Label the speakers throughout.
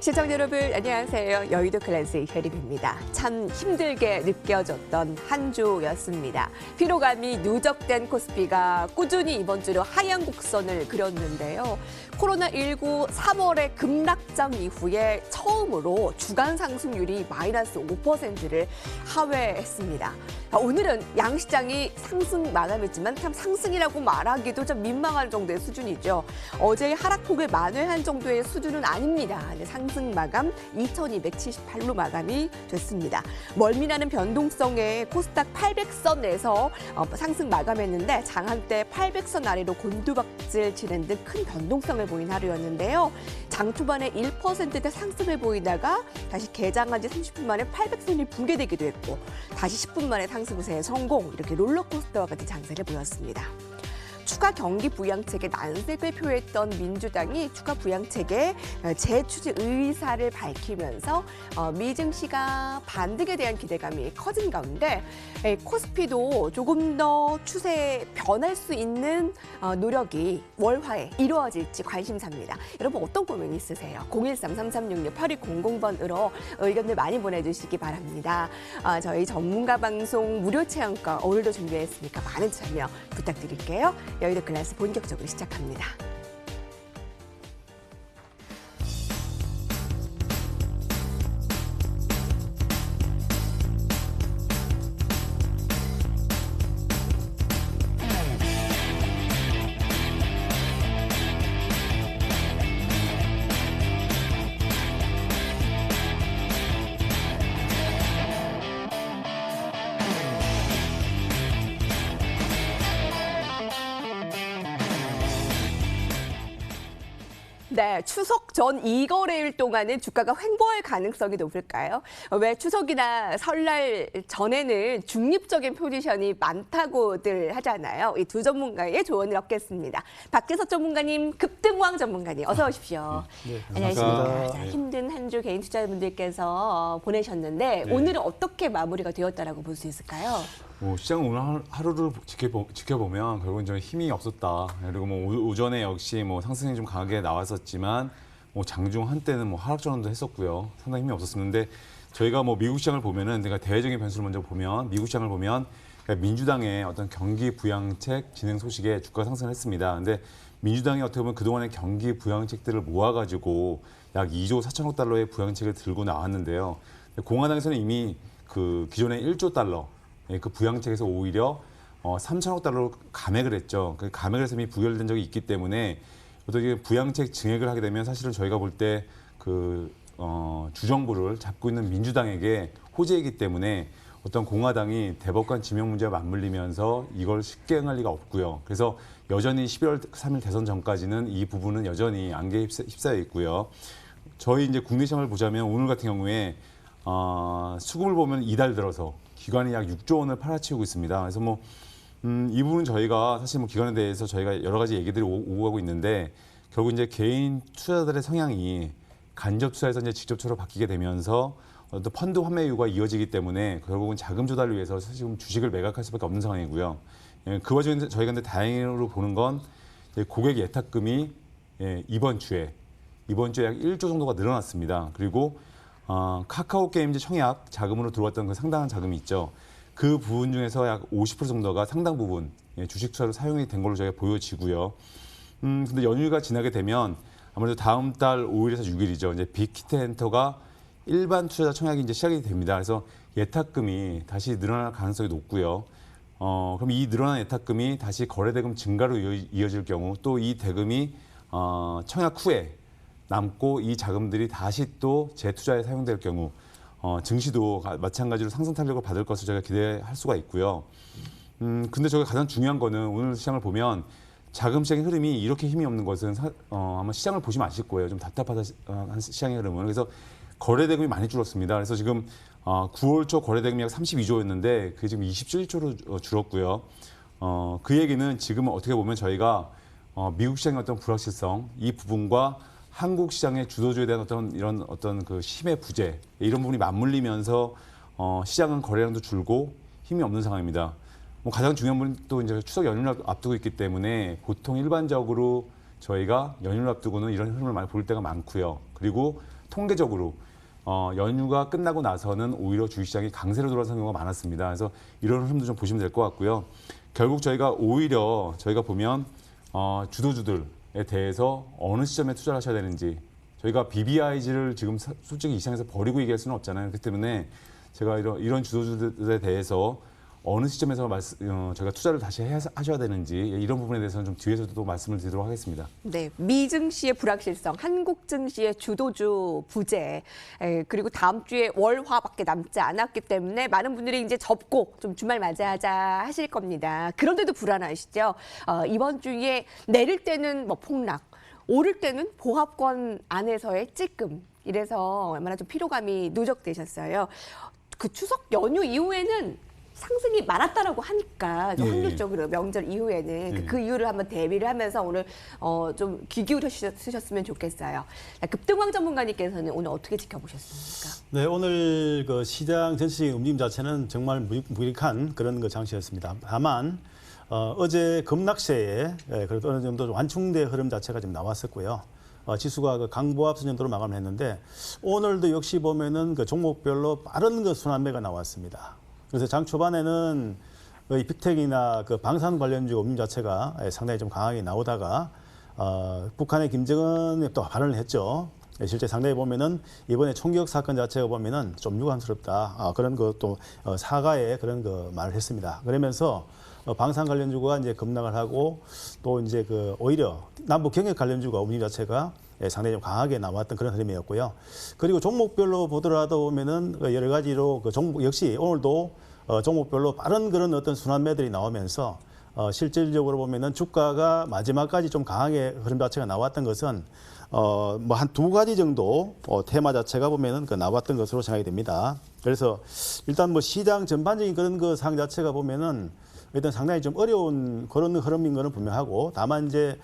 Speaker 1: 시청자 여러분 안녕하세요. 여의도 클래스의 혜림입니다. 참 힘들게 느껴졌던 한 주였습니다. 피로감이 누적된 코스피가 꾸준히 이번 주로 하향 곡선을 그렸는데요. 코로나19 3월의 급락장 이후에 처음으로 주간 상승률이 마이너스 5%를 하회했습니다. 오늘은 양시장이 상승 마감했지만 참 상승이라고 말하기도 좀 민망한 정도의 수준이죠. 어제의 하락폭을 만회한 정도의 수준은 아닙니다. 상승 마감 2,278로 마감이 됐습니다. 멀미나는 변동성에 코스닥 800선에서 상승 마감했는데 장한 때 800선 아래로 곤두박질 치는 듯 큰 변동성을 보인 하루였는데요. 장 초반에 1%대 상승을 보이다가 다시 개장한 지 30분 만에 800선이 붕괴되기도 했고 다시 10분 만에 상승 우세에 성공, 이렇게 롤러코스터와 같은 장세를 보였습니다. 추가 경기 부양책에 난색을 표했던 민주당이 추가 부양책에 재추진 의사를 밝히면서 미증시가 반등에 대한 기대감이 커진 가운데 코스피도 조금 더 추세에 변할 수 있는 노력이 월화에 이루어질지 관심사입니다. 여러분 어떤 고민이 있으세요? 013-3366-8200번으로 의견들 많이 보내주시기 바랍니다. 저희 전문가 방송 무료 체험권 오늘도 준비했으니까 많은 참여 부탁드릴게요. 여의도 클래스 본격적으로 시작합니다. 네, 추석 전 2거래일 동안은 주가가 횡보할 가능성이 높을까요? 왜 추석이나 설날 전에는 중립적인 포지션이 많다고들 하잖아요. 이 두 전문가의 조언을 얻겠습니다. 박재석 전문가님, 급등왕 전문가님, 어서 오십시오.
Speaker 2: 네,
Speaker 1: 안녕하십니까. 자, 힘든 한 주 개인 투자자분들께서 보내셨는데 오늘은 어떻게 마무리가 되었다라고 볼 수 있을까요?
Speaker 2: 시장 오늘 하루를 지켜보면 결국은 좀 힘이 없었다. 그리고 오전에 역시 상승이 좀 강하게 나왔었지만 장중 한때는 하락 전환도 했었고요. 상당히 힘이 없었는데 저희가 미국 시장을 보면은 그러니까 대외적인 변수를 먼저 보면 미국 시장을 보면 그러니까 민주당의 어떤 경기 부양책 진행 소식에 주가 상승을 했습니다. 근데 민주당이 어떻게 보면 그동안의 경기 부양책들을 모아가지고 약 2조 4천억 달러의 부양책을 들고 나왔는데요. 공화당에서는 이미 그 기존의 1조 달러 그 부양책에서 오히려 3천억 달러로 감액을 했죠. 그 감액을 해서 이미 부결된 적이 있기 때문에 어떻게 부양책 증액을 하게 되면 사실은 저희가 볼 때 그 주정부를 잡고 있는 민주당에게 호재이기 때문에 어떤 공화당이 대법관 지명 문제와 맞물리면서 이걸 쉽게 응할 리가 없고요. 그래서 여전히 11월 3일 대선 전까지는 이 부분은 여전히 안개에 휩싸여 있고요. 저희 이제 국내 시장을 보자면 오늘 같은 경우에 수급을 보면 이달 들어서 기관이 약 6조 원을 팔아치우고 있습니다. 그래서 이 부분은 저희가 사실 기관에 대해서 저희가 여러 가지 얘기들이 오고 가고 있는데 결국 이제 개인 투자자들의 성향이 간접 투자에서 이제 직접 투자로 바뀌게 되면서 어떤 펀드 환매 이유가 이어지기 때문에 결국은 자금 조달을 위해서 사실 지금 주식을 매각할 수밖에 없는 상황이고요. 그 와중에 저희가 근데 다행으로 보는 건 고객 예탁금이 이번 주에 약 1조 정도가 늘어났습니다. 그리고 카카오 게임즈 청약 자금으로 들어왔던 그 상당한 자금이 있죠. 그 부분 중에서 약 50% 정도가 상당 부분 주식 투자로 사용이 된 걸로 저희가 보여지고요. 근데 연휴가 지나게 되면 아무래도 다음 달 5일에서 6일이죠. 이제 빅히트엔터가 일반 투자자 청약이 이제 시작이 됩니다. 그래서 예탁금이 다시 늘어날 가능성이 높고요. 그럼 이 늘어난 예탁금이 다시 거래대금 증가로 이어질 경우 또 이 대금이 청약 후에 남고 이 자금들이 다시 또 재투자에 사용될 경우 증시도 마찬가지로 상승 탄력을 받을 것을 저희가 기대할 수가 있고요. 근데 저희가 가장 중요한 거는 오늘 시장을 보면 자금 시장의 흐름이 이렇게 힘이 없는 것은 아마 시장을 보시면 아실 거예요. 좀 답답하다 한 시장의 흐름은. 그래서 거래대금이 많이 줄었습니다. 그래서 지금 9월 초 거래대금이 약 32조였는데 그게 지금 27조로 줄었고요. 그 얘기는 지금은 어떻게 보면 저희가 미국 시장의 어떤 불확실성 이 부분과 한국 시장의 주도주에 대한 이런 그 힘의 부재 이런 부분이 맞물리면서 시장은 거래량도 줄고 힘이 없는 상황입니다. 가장 중요한 부분은 또 이제 추석 연휴를 앞두고 있기 때문에 보통 일반적으로 저희가 연휴를 앞두고는 이런 흐름을 많이 볼 때가 많고요. 그리고 통계적으로 연휴가 끝나고 나서는 오히려 주식시장이 강세로 돌아선 경우가 많았습니다. 그래서 이런 흐름도 좀 보시면 될 것 같고요. 결국 저희가 오히려 저희가 보면 주도주들에 대해서 어느 시점에 투자를 하셔야 되는지 저희가 BBIG를 지금 솔직히 이 시장에서 버리고 얘기할 수는 없잖아요. 그렇기 때문에 제가 이런 주도주들에 대해서 어느 시점에서 저희가 투자를 다시 하셔야 되는지 이런 부분에 대해서는 좀 뒤에서도 또 말씀을 드리도록 하겠습니다.
Speaker 1: 네, 미 증시의 불확실성, 한국 증시의 주도주 부재, 그리고 다음 주에 월화밖에 남지 않았기 때문에 많은 분들이 이제 접고 좀 주말 맞이하자 하실 겁니다. 그런데도 불안하시죠? 이번 주에 내릴 때는 뭐 폭락, 오를 때는 보합권 안에서의 찔끔. 이래서 얼마나 좀 피로감이 누적되셨어요. 그 추석 연휴 이후에는 상승이 많았다라고 하니까 좀 확률적으로 명절 이후에는 그 이유를 한번 대비를 하면서 오늘 좀 귀 기울여주셨으면 좋겠어요. 급등왕 전문가님께서는 오늘 어떻게 지켜보셨습니까?
Speaker 3: 네, 오늘 그 시장 전체적인 움직임 자체는 정말 무익한 그런 그 장시였습니다. 다만 어제 급락세에 그래도 어느 정도 완충된 흐름 자체가 좀 나왔었고요. 지수가 그 강보합 수준으로 마감을 했는데 오늘도 역시 보면은 그 종목별로 빠른 그 순환매가 나왔습니다. 그래서 장 초반에는 이 빅텍이나 그 방산 관련주 움직임 자체가 상당히 좀 강하게 나오다가 북한의 김정은이 또 발언을 했죠. 실제 상당히 보면은 이번에 총격 사건 자체가 보면은 좀 유감스럽다 그런 것도 사과의 그런 그 말을 했습니다. 그러면서 방산 관련주가 이제 급락을 하고 또 이제 그 오히려 남북 경협 관련주가 움직임 자체가 상당히 좀 강하게 나왔던 그런 흐름이었고요. 그리고 종목별로 보더라도 보면은 여러 가지로 그 종목 역시 오늘도 종목별로 빠른 그런 어떤 순환매들이 나오면서 실질적으로 보면은 주가가 마지막까지 좀 강하게 흐름 자체가 나왔던 것은 뭐 한 두 가지 정도 테마 자체가 보면은 그 나왔던 것으로 생각이 됩니다. 그래서 일단 뭐 시장 전반적인 그런 그 상 자체가 보면은 일단 상당히 좀 어려운 그런 흐름인 거는 분명하고 다만 이제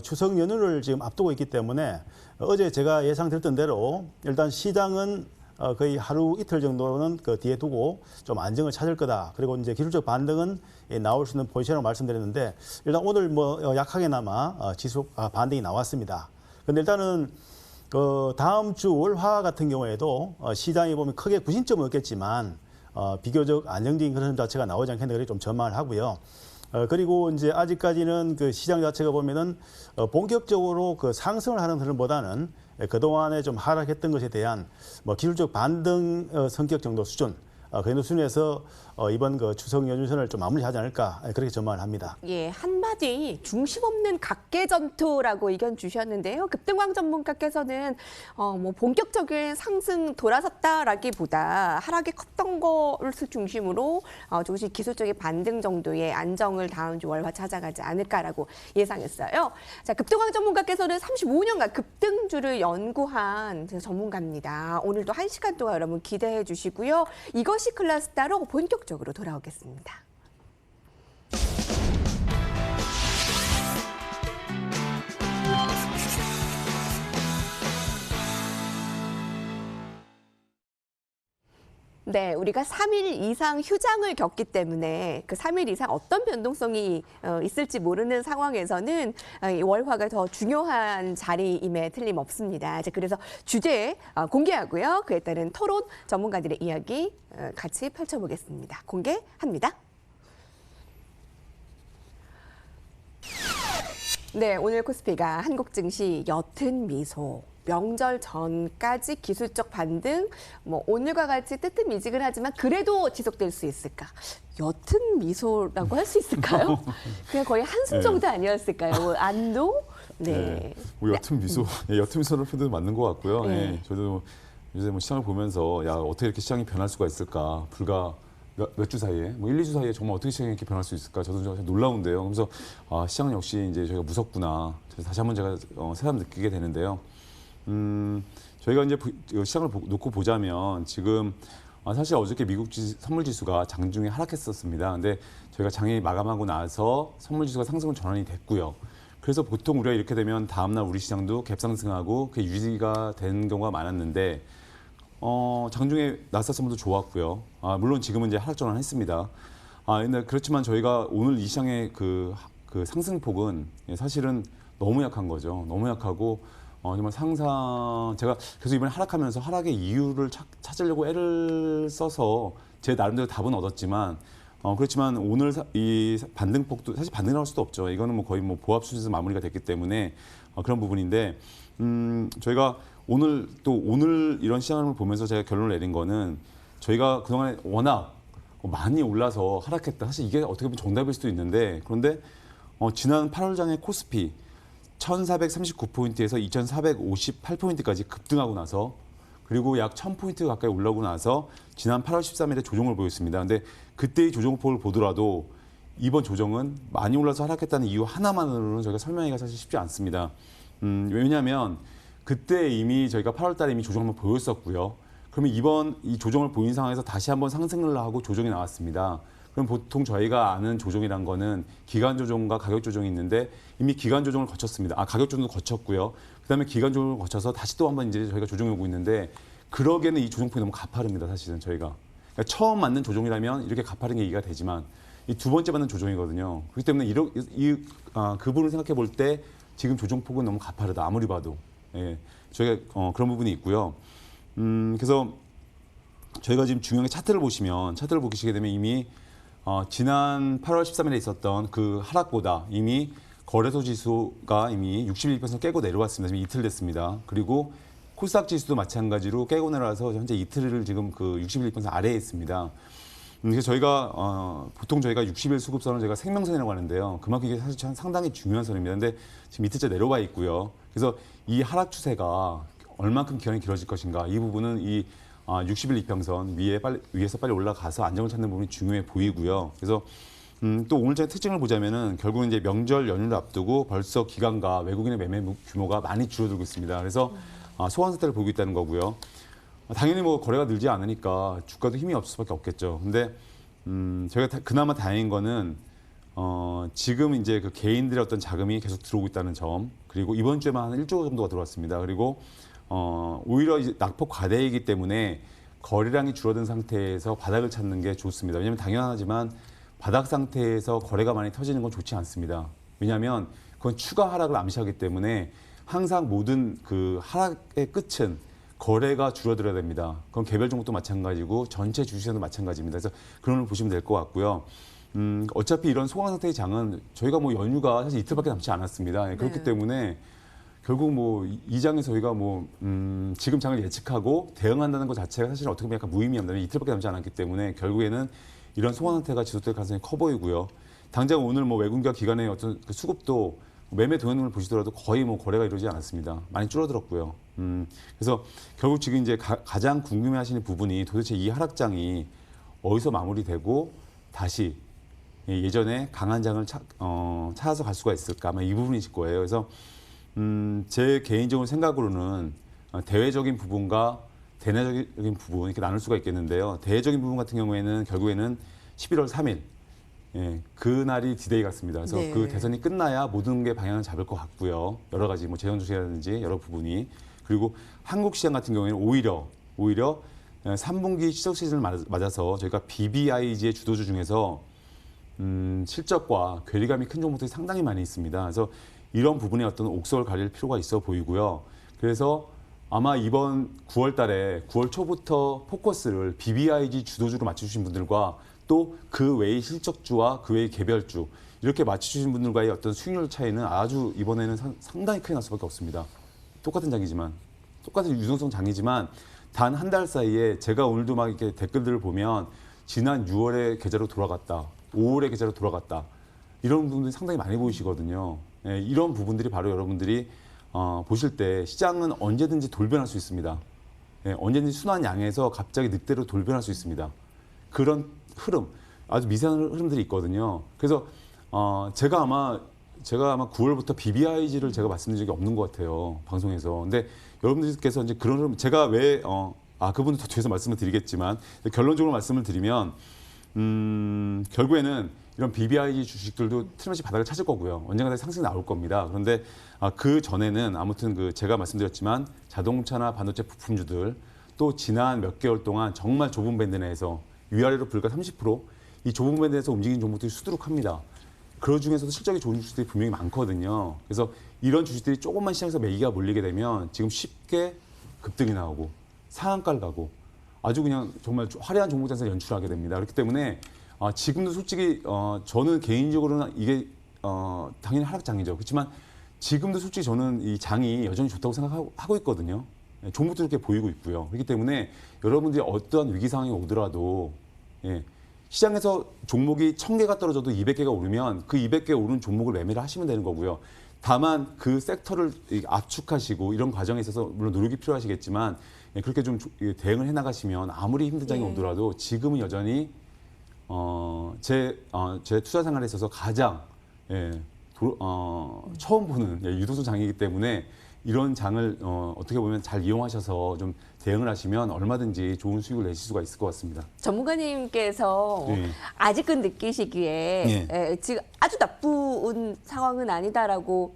Speaker 3: 추석 연휴를 지금 앞두고 있기 때문에 어제 제가 예상드렸던 대로 일단 시장은 거의 하루 이틀 정도는 그 뒤에 두고 좀 안정을 찾을 거다. 그리고 이제 기술적 반등은 나올 수 있는 포지션으로 말씀드렸는데 일단 오늘 뭐 약하게나마 지수 반등이 나왔습니다. 근데 일단은 그 다음 주 월화 같은 경우에도 시장이 보면 크게 구심점은 없겠지만 비교적 안정적인 그런 자체가 나오지 않겠나 그렇게 좀 전망을 하고요. 그리고 이제 아직까지는 그 시장 자체가 보면은 본격적으로 그 상승을 하는 흐름보다는 그동안에 좀 하락했던 것에 대한 뭐 기술적 반등 성격 정도 수준, 그 정도 수준에서 이번 그 추석 연휴선을 좀 마무리하지 않을까 그렇게 전망을 합니다.
Speaker 1: 예, 한마디 중심 없는 각계 전투라고 의견 주셨는데요. 급등왕 전문가께서는 뭐 본격적인 상승 돌아섰다라기보다 하락이 컸던 것을 중심으로 조금씩 기술적인 반등 정도의 안정을 다음 주 월화 찾아가지 않을까라고 예상했어요. 자, 급등왕 전문가께서는 35년간 급등주를 연구한 전문가입니다. 오늘도 1시간 동안 여러분 기대해 주시고요. 이것이 클래스 따로 본격적으로 돌아오겠습니다. 네, 우리가 3일 이상 휴장을 겪기 때문에 그 3일 이상 어떤 변동성이 있을지 모르는 상황에서는 이 월화가 더 중요한 자리임에 틀림없습니다. 그래서 주제 공개하고요. 그에 따른 토론 전문가들의 이야기 같이 펼쳐보겠습니다. 공개합니다. 네, 오늘 코스피가 한국 증시 옅은 미소. 명절 전까지 기술적 반등, 뭐 오늘과 같이 뜨뜻미지근하지만 그래도 지속될 수 있을까? 옅은 미소라고 할 수 있을까요? 그냥 거의 한숨 정도 아니었을까요? 안도? 네.
Speaker 2: 뭐 옅은 미소, 옅은 미소를 표현도 맞는 것 같고요. 저도 요새 뭐 시장을 보면서 야 어떻게 이렇게 시장이 변할 수가 있을까? 불과 몇 주 사이에, 뭐 1, 2주 사이에 정말 어떻게 시장이 이렇게 변할 수 있을까? 저도 좀 놀라운데요. 그래서 시장은 역시 이제 저희가 무섭구나. 다시 한번 제가 새삼 느끼게 되는데요. 저희가 이제 시장을 놓고 보자면 지금 사실 어저께 미국 선물 지수가 장중에 하락했었습니다. 근데 저희가 장이 마감하고 나서 선물 지수가 상승으로 전환이 됐고요. 그래서 보통 우리가 이렇게 되면 다음날 우리 시장도 갭상승하고 그게 유지가 된 경우가 많았는데 장중에 나스닥 선물도 좋았고요. 물론 지금은 이제 하락 전환했습니다. 근데 그렇지만 저희가 오늘 이 시장의 그 상승폭은 사실은 너무 약한 거죠. 너무 약하고 정말 제가 계속 이번에 하락하면서 하락의 이유를 찾으려고 애를 써서 제 나름대로 답은 얻었지만 그렇지만 오늘 이 반등폭도 사실 반등할 수도 없죠. 이거는 뭐 거의 뭐 보합 수준에서 마무리가 됐기 때문에 그런 부분인데 저희가 오늘 이런 시장을 보면서 제가 결론을 내린 거는 저희가 그동안에 워낙 많이 올라서 하락했다. 사실 이게 어떻게 보면 정답일 수도 있는데 그런데 지난 8월장의 코스피 1,439포인트에서 2,458포인트까지 급등하고 나서 그리고 약 1,000포인트 가까이 올라오고 나서 지난 8월 13일에 조정을 보였습니다. 근데 그때의 조정폭을 보더라도 이번 조정은 많이 올라서 하락했다는 이유 하나만으로는 저희가 설명하기가 사실 쉽지 않습니다. 왜냐하면 그때 이미 저희가 8월 달에 이미 조정을 한번 보였었고요. 그러면 이번 이 조정을 보인 상황에서 다시 한번 상승을 하고 조정이 나왔습니다. 그럼 보통 저희가 아는 조정이란 거는 기간 조정과 가격 조정이 있는데 이미 기간 조정을 거쳤습니다. 가격 조정도 거쳤고요. 그다음에 기간 조정을 거쳐서 다시 또 한번 이제 저희가 조정이 오고 있는데 그러기에는 이 조정폭이 너무 가파릅니다. 사실은 저희가. 그러니까 처음 맞는 조정이라면 이렇게 가파른 게 이해가 되지만 이 두 번째 맞는 조정이거든요. 그렇기 때문에 그 부분을 생각해 볼 때 지금 조정폭은 너무 가파르다. 아무리 봐도. 예, 저희가 그런 부분이 있고요. 그래서 저희가 지금 중요한 차트를 보시게 되면 이미 지난 8월 13일에 있었던 그 하락보다 이미 거래소 지수가 이미 61% 깨고 내려왔습니다. 지금 이틀 됐습니다. 그리고 코스닥 지수도 마찬가지로 깨고 내려와서 현재 이틀을 지금 그 61% 아래에 있습니다. 그래서 저희가 보통 저희가 60일 수급선을 저희가 생명선이라고 하는데요. 그만큼 이게 사실 상당히 중요한 선입니다. 근데 지금 이틀째 내려와 있고요. 그래서 이 하락 추세가 얼만큼 기간이 길어질 것인가 이 부분은 이 60일 이평선 위에서 빨리 올라가서 안정을 찾는 부분이 중요해 보이고요. 그래서 또 오늘장의 특징을 보자면은 결국은 이제 명절 연휴를 앞두고 벌써 기관과 외국인의 매매 규모가 많이 줄어들고 있습니다. 그래서 소강 상태를 보이고 있다는 거고요. 당연히 뭐 거래가 늘지 않으니까 주가도 힘이 없을 수밖에 없겠죠. 근데 저희가 그나마 다행인 거는 지금 이제 그 개인들의 어떤 자금이 계속 들어오고 있다는 점, 그리고 이번 주에만 한 1조 정도가 들어왔습니다. 그리고 오히려 이제 낙폭 과대이기 때문에 거래량이 줄어든 상태에서 바닥을 찾는 게 좋습니다. 왜냐하면 당연하지만 바닥 상태에서 거래가 많이 터지는 건 좋지 않습니다. 왜냐하면 그건 추가 하락을 암시하기 때문에 항상 모든 그 하락의 끝은 거래가 줄어들어야 됩니다. 그건 개별 종목도 마찬가지고 전체 주식시장도 마찬가지입니다. 그래서 그런 걸 보시면 될 것 같고요. 어차피 이런 소강 상태의 장은 저희가 뭐 연휴가 사실 이틀밖에 남지 않았습니다. 네, 그렇기 때문에 결국 뭐 이 장에 저희가 뭐 지금 장을 예측하고 대응한다는 것 자체가 사실 어떻게 보면 약간 무의미합니다. 이틀밖에 남지 않았기 때문에 결국에는 이런 소강 상태가 지속될 가능성이 커 보이고요. 당장 오늘 뭐 외국인과 기관의 어떤 그 수급도 매매 동향을 보시더라도 거의 뭐 거래가 이루어지지 않았습니다. 많이 줄어들었고요. 그래서 결국 지금 이제 가장 궁금해하시는 부분이 도대체 이 하락장이 어디서 마무리되고 다시 예전에 강한 장을 찾아서 갈 수가 있을까 아마 이 부분이실 거예요. 그래서 제 개인적인 생각으로는 대외적인 부분과 대내적인 부분 이렇게 나눌 수가 있겠는데요. 대외적인 부분 같은 경우에는 결국에는 11월 3일 그날이 디데이 같습니다. 그래서
Speaker 1: 네.
Speaker 2: 그 대선이 끝나야 모든 게 방향을 잡을 것 같고요. 여러 가지 뭐 재정 조치라든지 여러 부분이 그리고 한국 시장 같은 경우에는 오히려 3분기 실적 시즌을 맞아서 저희가 BBIG의 주도주 중에서 실적과 괴리감이 큰 종목들이 상당히 많이 있습니다. 그래서 이런 부분에 어떤 옥석을 가릴 필요가 있어 보이고요. 그래서 아마 이번 9월 달에 9월 초부터 포커스를 BBIG 주도주로 맞춰주신 분들과 또 그 외의 실적주와 그 외의 개별주 이렇게 맞춰주신 분들과의 어떤 수익률 차이는 아주 이번에는 상당히 크게 날 수밖에 없습니다. 똑같은 장이지만 똑같은 유동성 장이지만 단 한 달 사이에 제가 오늘도 막 이렇게 댓글들을 보면 지난 6월의 계좌로 돌아갔다, 5월의 계좌로 돌아갔다 이런 부분들이 상당히 많이 보이시거든요. 이런 부분들이 바로 여러분들이 보실 때 시장은 언제든지 돌변할 수 있습니다. 언제든지 순환 양에서 갑자기 늑대로 돌변할 수 있습니다. 그런 흐름, 아주 미세한 흐름들이 있거든요. 그래서 제가 아마 9월부터 BBIG를 제가 말씀드린 적이 없는 것 같아요. 방송에서. 근데 여러분들께서 이제 그런 흐름, 제가 왜, 그분은 더 뒤에서 말씀을 드리겠지만, 결론적으로 말씀을 드리면, 결국에는 이런 BBIG 주식들도 틀림없이 바닥을 찾을 거고요. 언젠가 다시 상승이 나올 겁니다. 그런데 그 전에는 아무튼 제가 말씀드렸지만 자동차나 반도체 부품주들 또 지난 몇 개월 동안 정말 좁은 밴드 내에서 위아래로 불과 30% 이 좁은 밴드에서 움직이는 종목들이 수두룩합니다. 그런 중에서도 실적이 좋은 주식들이 분명히 많거든요. 그래서 이런 주식들이 조금만 시장에서 매기가 몰리게 되면 지금 쉽게 급등이 나오고 상한가를 가고 아주 그냥 정말 화려한 종목 장세를 연출하게 됩니다. 그렇기 때문에 지금도 솔직히 저는 개인적으로는 이게 당연히 하락장이죠. 그렇지만 지금도 솔직히 저는 이 장이 여전히 좋다고 생각하고 있거든요. 종목도 이렇게 보이고 있고요. 그렇기 때문에 여러분들이 어떠한 위기 상황이 오더라도 시장에서 종목이 1000개가 떨어져도 200개가 오르면 그 200개 오른 종목을 매매를 하시면 되는 거고요. 다만 그 섹터를 압축하시고 이런 과정에 있어서 물론 노력이 필요하시겠지만 그렇게 좀 대응을 해나가시면 아무리 힘든 장이 오더라도 지금은 여전히 제 투자 생활에 있어서 가장 처음 보는 유동성 장이기 때문에 이런 장을 어떻게 보면 잘 이용하셔서 좀 대응을 하시면 얼마든지 좋은 수익을 내실 수가 있을 것 같습니다.
Speaker 1: 전문가님께서 아직은 느끼시기에 지금 아주 나쁜 상황은 아니다라고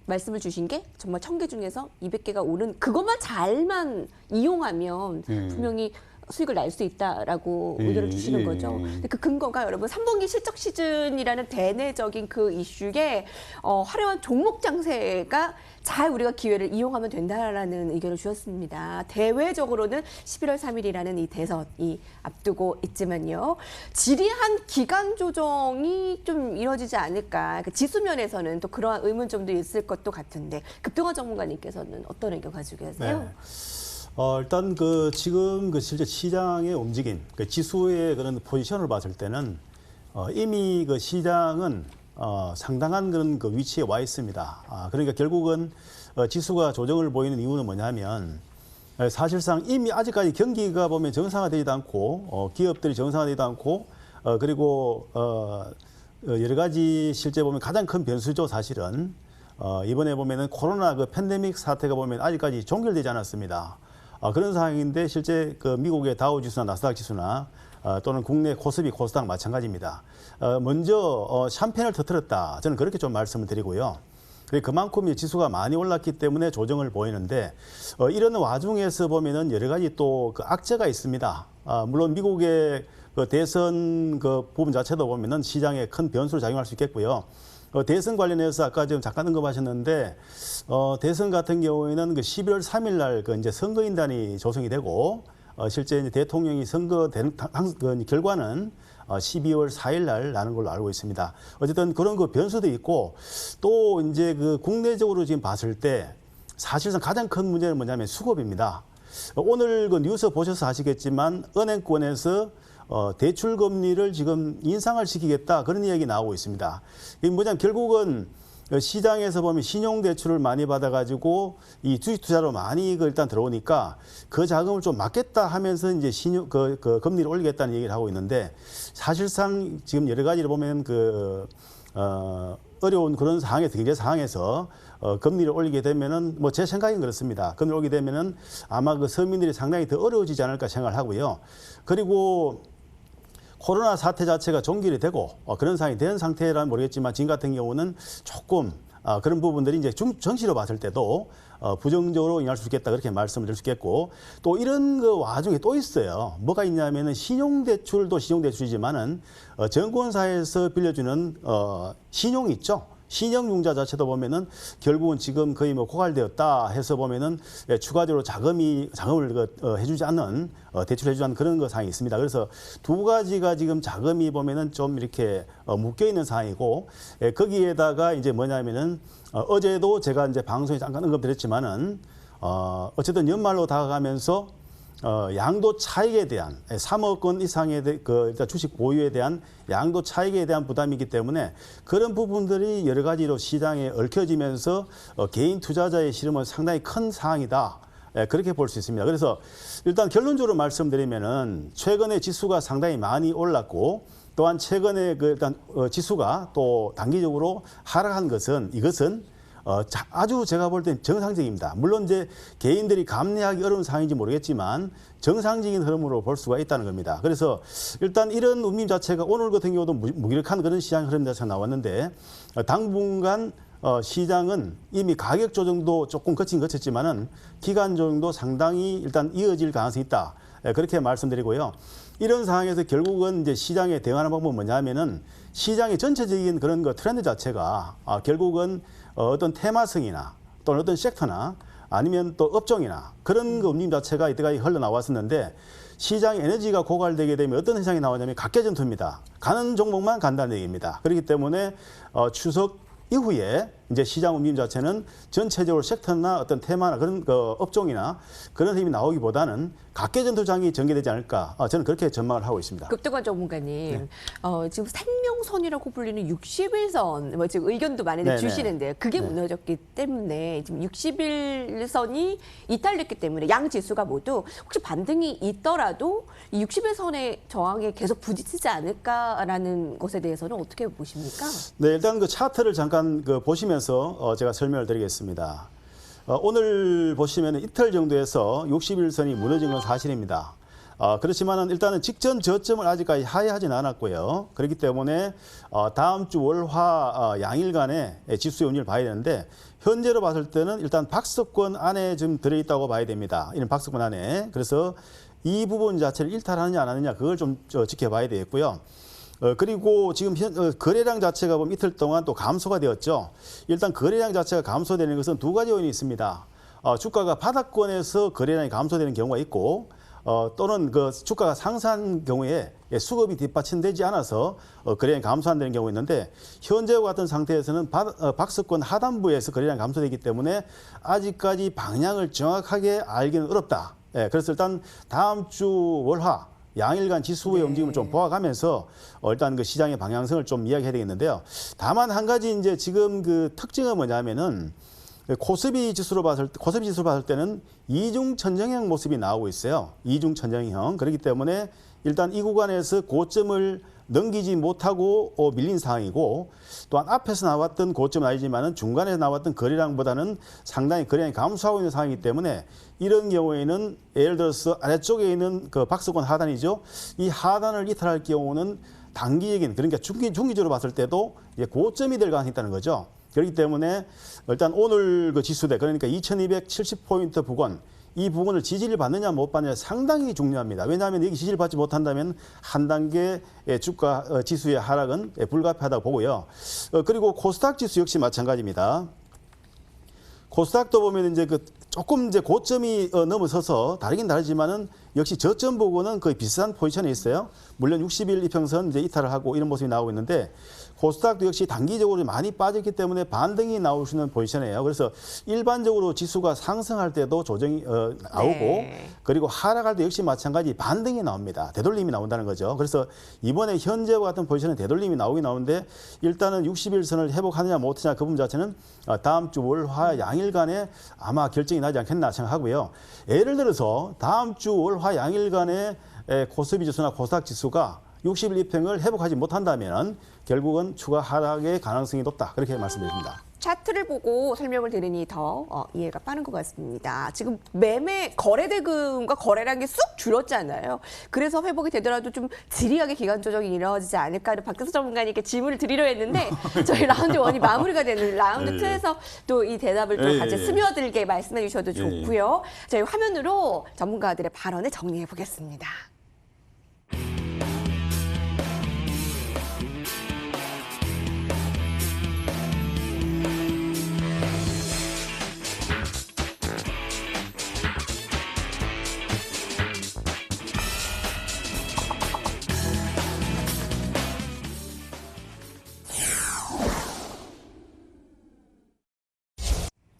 Speaker 1: 말씀을 주신 게 정말 1000개 중에서 200개가 오른 그것만 잘만 이용하면 분명히 수익을 낼 수 있다라고 의견을 주시는 거죠. 근데 그 근거가 여러분 3분기 실적 시즌이라는 대내적인 그 이슈에 화려한 종목 장세가 잘 우리가 기회를 이용하면 된다라는 의견을 주셨습니다. 대외적으로는 11월 3일이라는 이 대선이 앞두고 있지만요. 지리한 기간 조정이 좀 이루어지지 않을까. 그 지수면에서는 또 그러한 의문점도 있을 것도 같은데 급동원 전문가님께서는 어떤 의견 가지고 계세요?
Speaker 3: 네. 일단 지금 실제 시장의 움직임, 지수의 그런 포지션을 봤을 때는 이미 시장은 상당한 그런 위치에 와 있습니다. 그러니까 결국은 지수가 조정을 보이는 이유는 뭐냐면 사실상 이미 아직까지 경기가 보면 정상화되지도 않고 기업들이 정상화되지도 않고 그리고 여러 가지 실제 보면 가장 큰 변수죠, 사실은. 이번에 보면은 코로나 팬데믹 사태가 보면 아직까지 종결되지 않았습니다. 그런 상황인데 실제 미국의 다우 지수나 나스닥 지수나 또는 국내 코스피, 코스닥 마찬가지입니다. 먼저 샴페인을 터뜨렸다. 저는 그렇게 좀 말씀을 드리고요. 그만큼 지수가 많이 올랐기 때문에 조정을 보이는데 이런 와중에서 보면은 여러 가지 또 악재가 있습니다. 물론 미국의 대선 부분 자체도 보면은 시장에 큰 변수로 작용할 수 있겠고요. 대선 관련해서 아까 지금 잠깐 언급하셨는데 대선 같은 경우에는 12월 3일 날 이제 선거인단이 조성이 되고 실제 이제 대통령이 선거된 결과는 12월 4일 날 나는 걸로 알고 있습니다. 어쨌든 그런 변수도 있고 또 이제 국내적으로 지금 봤을 때 사실상 가장 큰 문제는 뭐냐면 수급입니다. 오늘 뉴스 보셔서 아시겠지만 은행권에서 대출 금리를 지금 인상을 시키겠다 그런 이야기 나오고 있습니다. 이게 뭐냐면 결국은 시장에서 보면 신용 대출을 많이 받아가지고 이 주식 투자로 많이 일단 들어오니까 그 자금을 좀 막겠다 하면서 이제 금리를 올리겠다는 얘기를 하고 있는데 사실상 지금 여러 가지를 보면 어려운 그런 상황에서 경제 상황에서 금리를 올리게 되면은 제 생각은 그렇습니다. 금리를 올리게 되면은 아마 서민들이 상당히 더 어려워지지 않을까 생각을 하고요. 그리고 코로나 사태 자체가 종결이 되고 그런 상황이 된 상태라면 모르겠지만 지금 같은 경우는 조금 그런 부분들이 이제 정시로 봤을 때도 부정적으로 인할 수 있겠다 그렇게 말씀을 드릴 수 있겠고 또 이런 와중에 또 있어요. 뭐가 있냐면은 신용대출도 신용대출이지만은 정권사에서 빌려주는 신용이 있죠. 신용융자 자체도 보면은 결국은 지금 거의 고갈되었다 해서 보면은 추가적으로 자금을 해주지 않는 대출해주지 않는 그런 상황이 있습니다. 그래서 두 가지가 지금 자금이 보면은 좀 이렇게 묶여 있는 상황이고 거기에다가 이제 뭐냐면은 어제도 제가 이제 방송에 잠깐 언급드렸지만은 어쨌든 연말로 다가가면서 양도 차익에 대한 3억 원 이상의 일단 주식 보유에 대한 양도 차익에 대한 부담이기 때문에 그런 부분들이 여러 가지로 시장에 얽혀지면서 개인 투자자의 시름은 상당히 큰 상황이다. 그렇게 볼 수 있습니다. 그래서 일단 결론적으로 말씀드리면은 최근에 지수가 상당히 많이 올랐고 또한 최근에 일단 지수가 또 단기적으로 하락한 이것은 아주 제가 볼 땐 정상적입니다. 물론 이제 개인들이 감내하기 어려운 상황인지 모르겠지만 정상적인 흐름으로 볼 수가 있다는 겁니다. 그래서 일단 이런 움직임 자체가 오늘 같은 경우도 무기력한 그런 시장 흐름 자체가 나왔는데 당분간 시장은 이미 가격 조정도 조금 거쳤지만은 기간 조정도 상당히 일단 이어질 가능성이 있다. 그렇게 말씀드리고요. 이런 상황에서 결국은 이제 시장에 대응하는 방법은 뭐냐면은 시장의 전체적인 그런 그 트렌드 자체가 결국은 어떤 테마성이나 또는 어떤 섹터나 아니면 또 업종이나 그런 그 움직임 자체가 이때까지 흘러나왔었는데 시장 에너지가 고갈되게 되면 어떤 현상이 나오냐면 각계전투입니다. 가는 종목만 간다는 얘기입니다. 그렇기 때문에 추석 이후에 이제 시장 움직임 자체는 전체적으로 섹터나 어떤 테마나 그런 그 업종이나 그런 힘이 나오기보다는 각계전투장이 전개되지 않을까 저는 그렇게 전망을 하고 있습니다.
Speaker 1: 급등관 전문가님, 지금 생명선이라고 불리는 60일선, 뭐 지금 의견도 많이들
Speaker 3: 네네.
Speaker 1: 주시는데요. 그게 무너졌기 때문에 지금 60일선이 이탈됐기 때문에 양 지수가 모두 혹시 반등이 있더라도 이 60일선의 저항에 계속 부딪히지 않을까라는 것에 대해서는 어떻게 보십니까?
Speaker 3: 네, 일단 그 차트를 잠깐 그 보시면서 제가 설명을 드리겠습니다. 오늘 보시면 이틀 정도에서 60일선이 무너진 건 사실입니다. 그렇지만은 일단은 직전 저점을 아직까지 하회하진 않았고요. 그렇기 때문에 다음 주 월화 양일간의 지수의 운율을 봐야 되는데 현재로 봤을 때는 일단 박스권 안에 좀 들어있다고 봐야 됩니다. 이런 박스권 안에. 그래서 이 부분 자체를 일탈하느냐 안 하느냐 그걸 좀 지켜봐야 되겠고요. 그리고 지금 거래량 자체가 보면 이틀 동안 또 감소가 되었죠. 일단 거래량 자체가 감소되는 것은 두 가지 요인이 있습니다. 주가가 바닥권에서 거래량이 감소되는 경우가 있고 또는 그 주가가 상승한 경우에 수급이 뒷받침되지 않아서 거래량이 감소한다는 경우가 있는데 현재와 같은 상태에서는 박스권 하단부에서 거래량이 감소되기 때문에 아직까지 방향을 정확하게 알기는 어렵다. 그래서 일단 다음 주 월화 양일간 지수의 움직임을 좀 보아가면서 일단 그 시장의 방향성을 좀 이야기해야 되겠는데요. 다만 한 가지 이제 지금 그 특징은 뭐냐면은 코스피 지수로 봤을 때는 이중 천정형 모습이 나오고 있어요. 이중 천정형. 그렇기 때문에 일단 이 구간에서 고점을 넘기지 못하고 밀린 상황이고 또한 앞에서 나왔던 고점은 아니지만은 중간에서 나왔던 거래량보다는 상당히 거래량이 감소하고 있는 상황이기 때문에 이런 경우에는 예를 들어서 아래쪽에 있는 그 박스권 하단이죠. 이 하단을 이탈할 경우는 단기적인 그러니까 중기적으로 봤을 때도 이제 고점이 될 가능성이 있다는 거죠. 그렇기 때문에 일단 오늘 그 지수대 그러니까 2270포인트 부근 이 부분을 지지를 받느냐 못 받느냐 상당히 중요합니다. 왜냐하면 여기 지지를 받지 못한다면 한 단계 주가 지수의 하락은 불가피하다고 보고요. 그리고 코스닥 지수 역시 마찬가지입니다. 코스닥도 보면 이제 그 조금 이제 고점이 넘어서서 다르긴 다르지만은 역시 저점 부분은 거의 비슷한 포지션에 있어요. 물론 60일 이평선 이제 이탈을 하고 이런 모습이 나오고 있는데 코스닥도 역시 단기적으로 많이 빠졌기 때문에 반등이 나올 수 있는 포지션이에요. 그래서 일반적으로 지수가 상승할 때도 조정이 나오고 그리고 하락할 때 역시 마찬가지 반등이 나옵니다. 되돌림이 나온다는 거죠. 그래서 이번에 현재와 같은 포지션은 되돌림이 나오긴 나오는데 일단은 60일선을 회복하느냐 못하느냐 그 부분 자체는 다음 주 월화 양일간에 아마 결정이 나지 않겠나 생각하고요. 예를 들어서 다음 주 월화 양일간에 코스피 지수나 코스닥 지수가 60일 이평을 회복하지 못한다면 결국은 추가 하락의 가능성이 높다. 그렇게 말씀드립니다.
Speaker 1: 차트를 보고 설명을 드리니 더 이해가 빠른 것 같습니다. 지금 매매 거래 대금과 거래량이 쑥 줄었잖아요. 그래서 회복이 되더라도 좀 지리하게 기간 조정이 이루어지지 않을까 박태수 전문가님께 질문을 드리려 했는데 저희 라운드 1이 마무리가 되는 라운드 2에서 또 이 대답을 또 같이 스며들게 말씀해 주셔도 좋고요. 저희 화면으로 전문가들의 발언을 정리해 보겠습니다.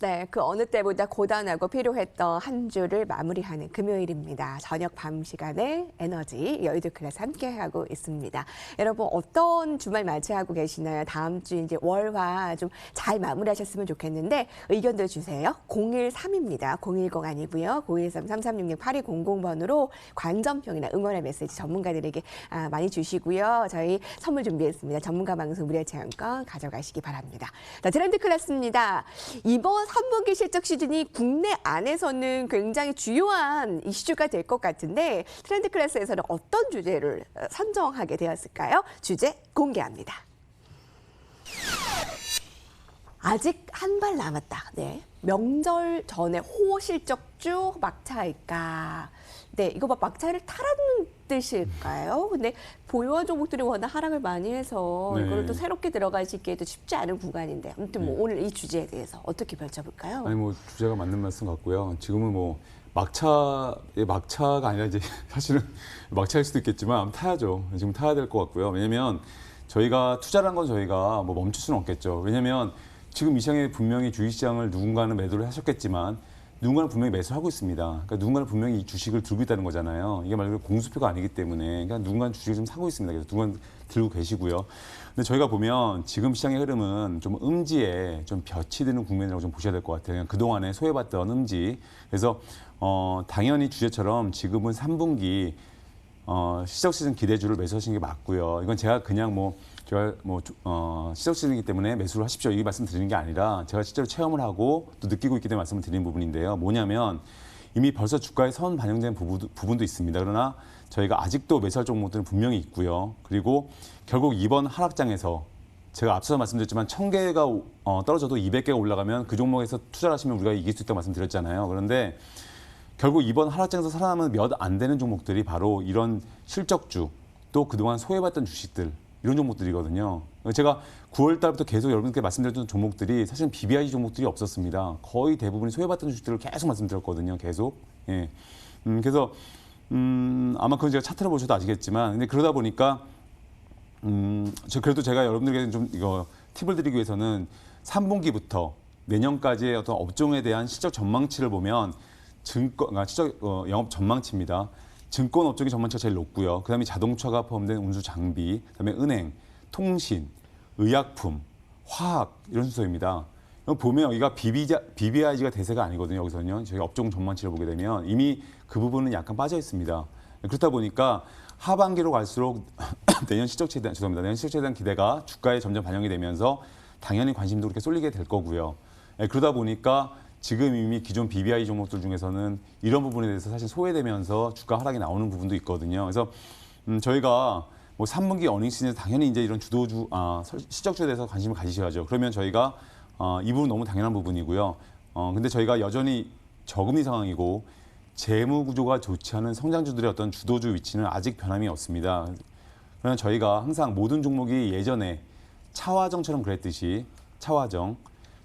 Speaker 1: 네, 그 어느 때보다 고단하고 피로했던 한 주를 마무리하는 금요일입니다. 저녁 밤 시간에 에너지 여의도 클래스 함께하고 있습니다. 여러분 어떤 주말 맞이하고 계시나요? 다음 주 이제 월화 좀 잘 마무리하셨으면 좋겠는데 의견도 주세요. 013입니다. 010 아니고요. 013-3366-8200번으로 관전평이나 응원의 메시지 전문가들에게 많이 주시고요. 저희 선물 준비했습니다. 전문가 방송 무료체험권 가져가시기 바랍니다. 자, 트렌드 클래스입니다. 이번 3분기 실적 시즌이 국내 안에서는 굉장히 주요한 이슈가 될 것 같은데 트렌드 클래스에서는 어떤 주제를 선정하게 되었을까요? 주제 공개합니다. 아직 한 발 남았다. 네. 명절 전에 호실적주 막차일까? 네, 이거 막 막차를 타라는 뜻일까요? 근데 보유한 종목들이 워낙 하락을 많이 해서
Speaker 2: 네.
Speaker 1: 이걸 또 새롭게 들어가시기에도 쉽지 않은 구간인데 아무튼 뭐 오늘 이 주제에 대해서 어떻게 펼쳐볼까요?
Speaker 2: 아니 뭐 주제가 맞는 말씀 같고요. 지금은 뭐 막차가 아니라 이제 사실은 막차일 수도 있겠지만 아무튼 타야죠. 지금 타야 될 것 같고요. 왜냐면 저희가 투자란 건 저희가 뭐 멈출 수는 없겠죠. 왜냐면 지금 이 시장에 분명히 주식시장을 누군가는 매도를 하셨겠지만 누군가는 분명히 매수를 하고 있습니다. 그러니까 누군가는 분명히 이 주식을 들고 있다는 거잖아요. 이게 말 그대로 공수표가 아니기 때문에 그러니까 누군가는 주식을 좀 사고 있습니다. 그래서 누군가는 들고 계시고요. 근데 저희가 보면 지금 시장의 흐름은 좀 음지에 좀 볕이 드는 국면이라고 좀 보셔야 될 것 같아요. 그냥 그동안에 소외받던 음지. 그래서 당연히 주제처럼 지금은 3분기 시적 시즌 기대주를 매수하시는 게 맞고요. 이건 제가 그냥 시적 시즌이기 때문에 매수를 하십시오. 이 말씀 드리는 게 아니라 제가 실제로 체험을 하고 또 느끼고 있기 때문에 말씀을 드리는 부분인데요. 뭐냐면 이미 벌써 주가에 선 반영된 부분도 있습니다. 그러나 저희가 아직도 매수할 종목들은 분명히 있고요. 그리고 결국 이번 하락장에서 제가 앞서서 말씀드렸지만 1,000개가 떨어져도 200개가 올라가면 그 종목에서 투자를 하시면 우리가 이길 수 있다고 말씀드렸잖아요. 그런데 결국 이번 하락장에서 살아남은 몇 안 되는 종목들이 바로 이런 실적주 또 그동안 소외받던 주식들 이런 종목들이거든요. 제가 9월 달부터 계속 여러분께 말씀드렸던 종목들이 사실 BBI 종목들이 없었습니다. 거의 대부분이 소외받던 주식들을 계속 말씀드렸거든요. 계속. 예. 그래서 아마 그건 제가 차트를 보셔도 아시겠지만 근데 그러다 보니까 그래도 제가 여러분들에게 좀 이거 팁을 드리기 위해서는 3분기부터 내년까지의 어떤 업종에 대한 실적 전망치를 보면 영업 전망치입니다. 증권 업종의 전망치가 제일 높고요. 그다음에 자동차가 포함된 운수 장비, 그다음에 은행, 통신, 의약품, 화학 이런 순서입니다. 보면 여기가 BBIG가 대세가 아니거든요. 여기서는요. 저희 업종 전망치를 보게 되면 이미 그 부분은 약간 빠져 있습니다. 그렇다 보니까 하반기로 갈수록 내년 실적치에 대한 기대가 주가에 점점 반영이 되면서 당연히 관심도 그렇게 쏠리게 될 거고요. 그러다 보니까 지금 이미 기존 BBI 종목들 중에서는 이런 부분에 대해서 사실 소외되면서 주가 하락이 나오는 부분도 있거든요. 그래서 저희가 뭐 3분기 어닝 시즌에서 당연히 이제 이런 실적주에 대해서 관심을 가지셔야죠. 그러면 저희가 이 부분 너무 당연한 부분이고요. 근데 저희가 여전히 저금리 상황이고 재무 구조가 좋지 않은 성장주들의 어떤 주도주 위치는 아직 변함이 없습니다. 그러나 저희가 항상 모든 종목이 예전에 차화정처럼 그랬듯이 차화정,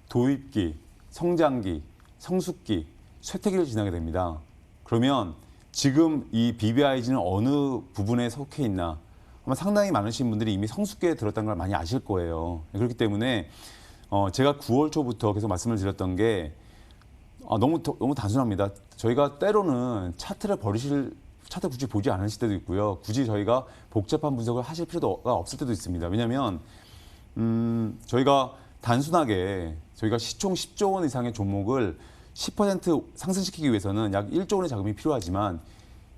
Speaker 2: 도입기, 성장기, 성숙기, 쇠퇴기를 지나게 됩니다. 그러면 지금 이 BBIG는 어느 부분에 속해 있나? 아마 상당히 많으신 분들이 이미 성숙기에 들었다는 걸 많이 아실 거예요. 그렇기 때문에 제가 9월 초부터 계속 말씀을 드렸던 게 너무 단순합니다. 저희가 때로는 차트 굳이 보지 않으실 때도 있고요. 굳이 저희가 복잡한 분석을 하실 필요가 없을 때도 있습니다. 왜냐하면 저희가 단순하게 저희가 시총 10조 원 이상의 종목을 10% 상승시키기 위해서는 약 1조 원의 자금이 필요하지만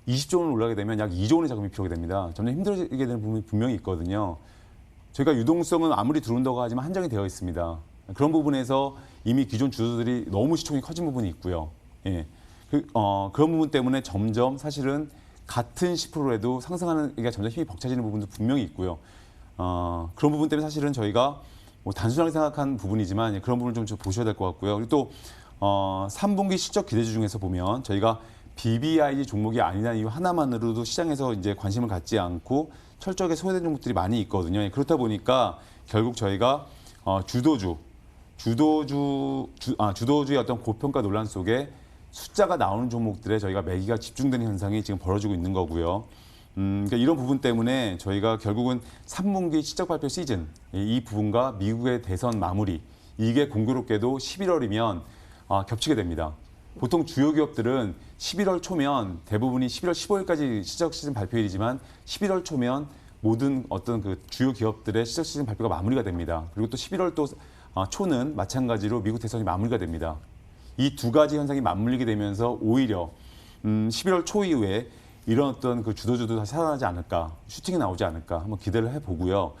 Speaker 2: 20조 원 올라가게 되면 약 2조 원의 자금이 필요하게 됩니다. 점점 힘들게 되는 부분이 분명히 있거든요. 저희가 유동성은 아무리 들어온다고 하지만 한정이 되어 있습니다. 그런 부분에서 이미 기존 주주들이 너무 시총이 커진 부분이 있고요. 예. 그런 부분 때문에 점점 사실은 같은 10%에도 상승하는 게 점점 힘이 벅차지는 부분도 분명히 있고요. 그런 부분 때문에 사실은 저희가 뭐 단순하게 생각한 부분이지만 그런 부분을 좀 보셔야 될 것 같고요. 그리고 또 3분기 실적 기대주 중에서 보면 저희가 BBIG 종목이 아니라는 이유 하나만으로도 시장에서 이제 관심을 갖지 않고 철저하게 소외된 종목들이 많이 있거든요. 그렇다 보니까 결국 저희가 주도주의 어떤 고평가 논란 속에 숫자가 나오는 종목들에 저희가 매기가 집중되는 현상이 지금 벌어지고 있는 거고요. 그러니까 이런 부분 때문에 저희가 결국은 3분기 실적 발표 시즌 이 부분과 미국의 대선 마무리 이게 공교롭게도 11월이면 겹치게 됩니다. 보통 주요 기업들은 11월 초면 대부분이 11월 15일까지 실적 시즌 발표일이지만 11월 초면 모든 어떤 그 주요 기업들의 실적 시즌 발표가 마무리가 됩니다. 그리고 또 11월 또 초는 마찬가지로 미국 대선이 마무리가 됩니다. 이 두 가지 현상이 맞물리게 되면서 오히려 11월 초 이후에 이런 어떤 그 주도주도 다시 살아나지 않을까, 슈팅이 나오지 않을까 한번 기대를 해보고요.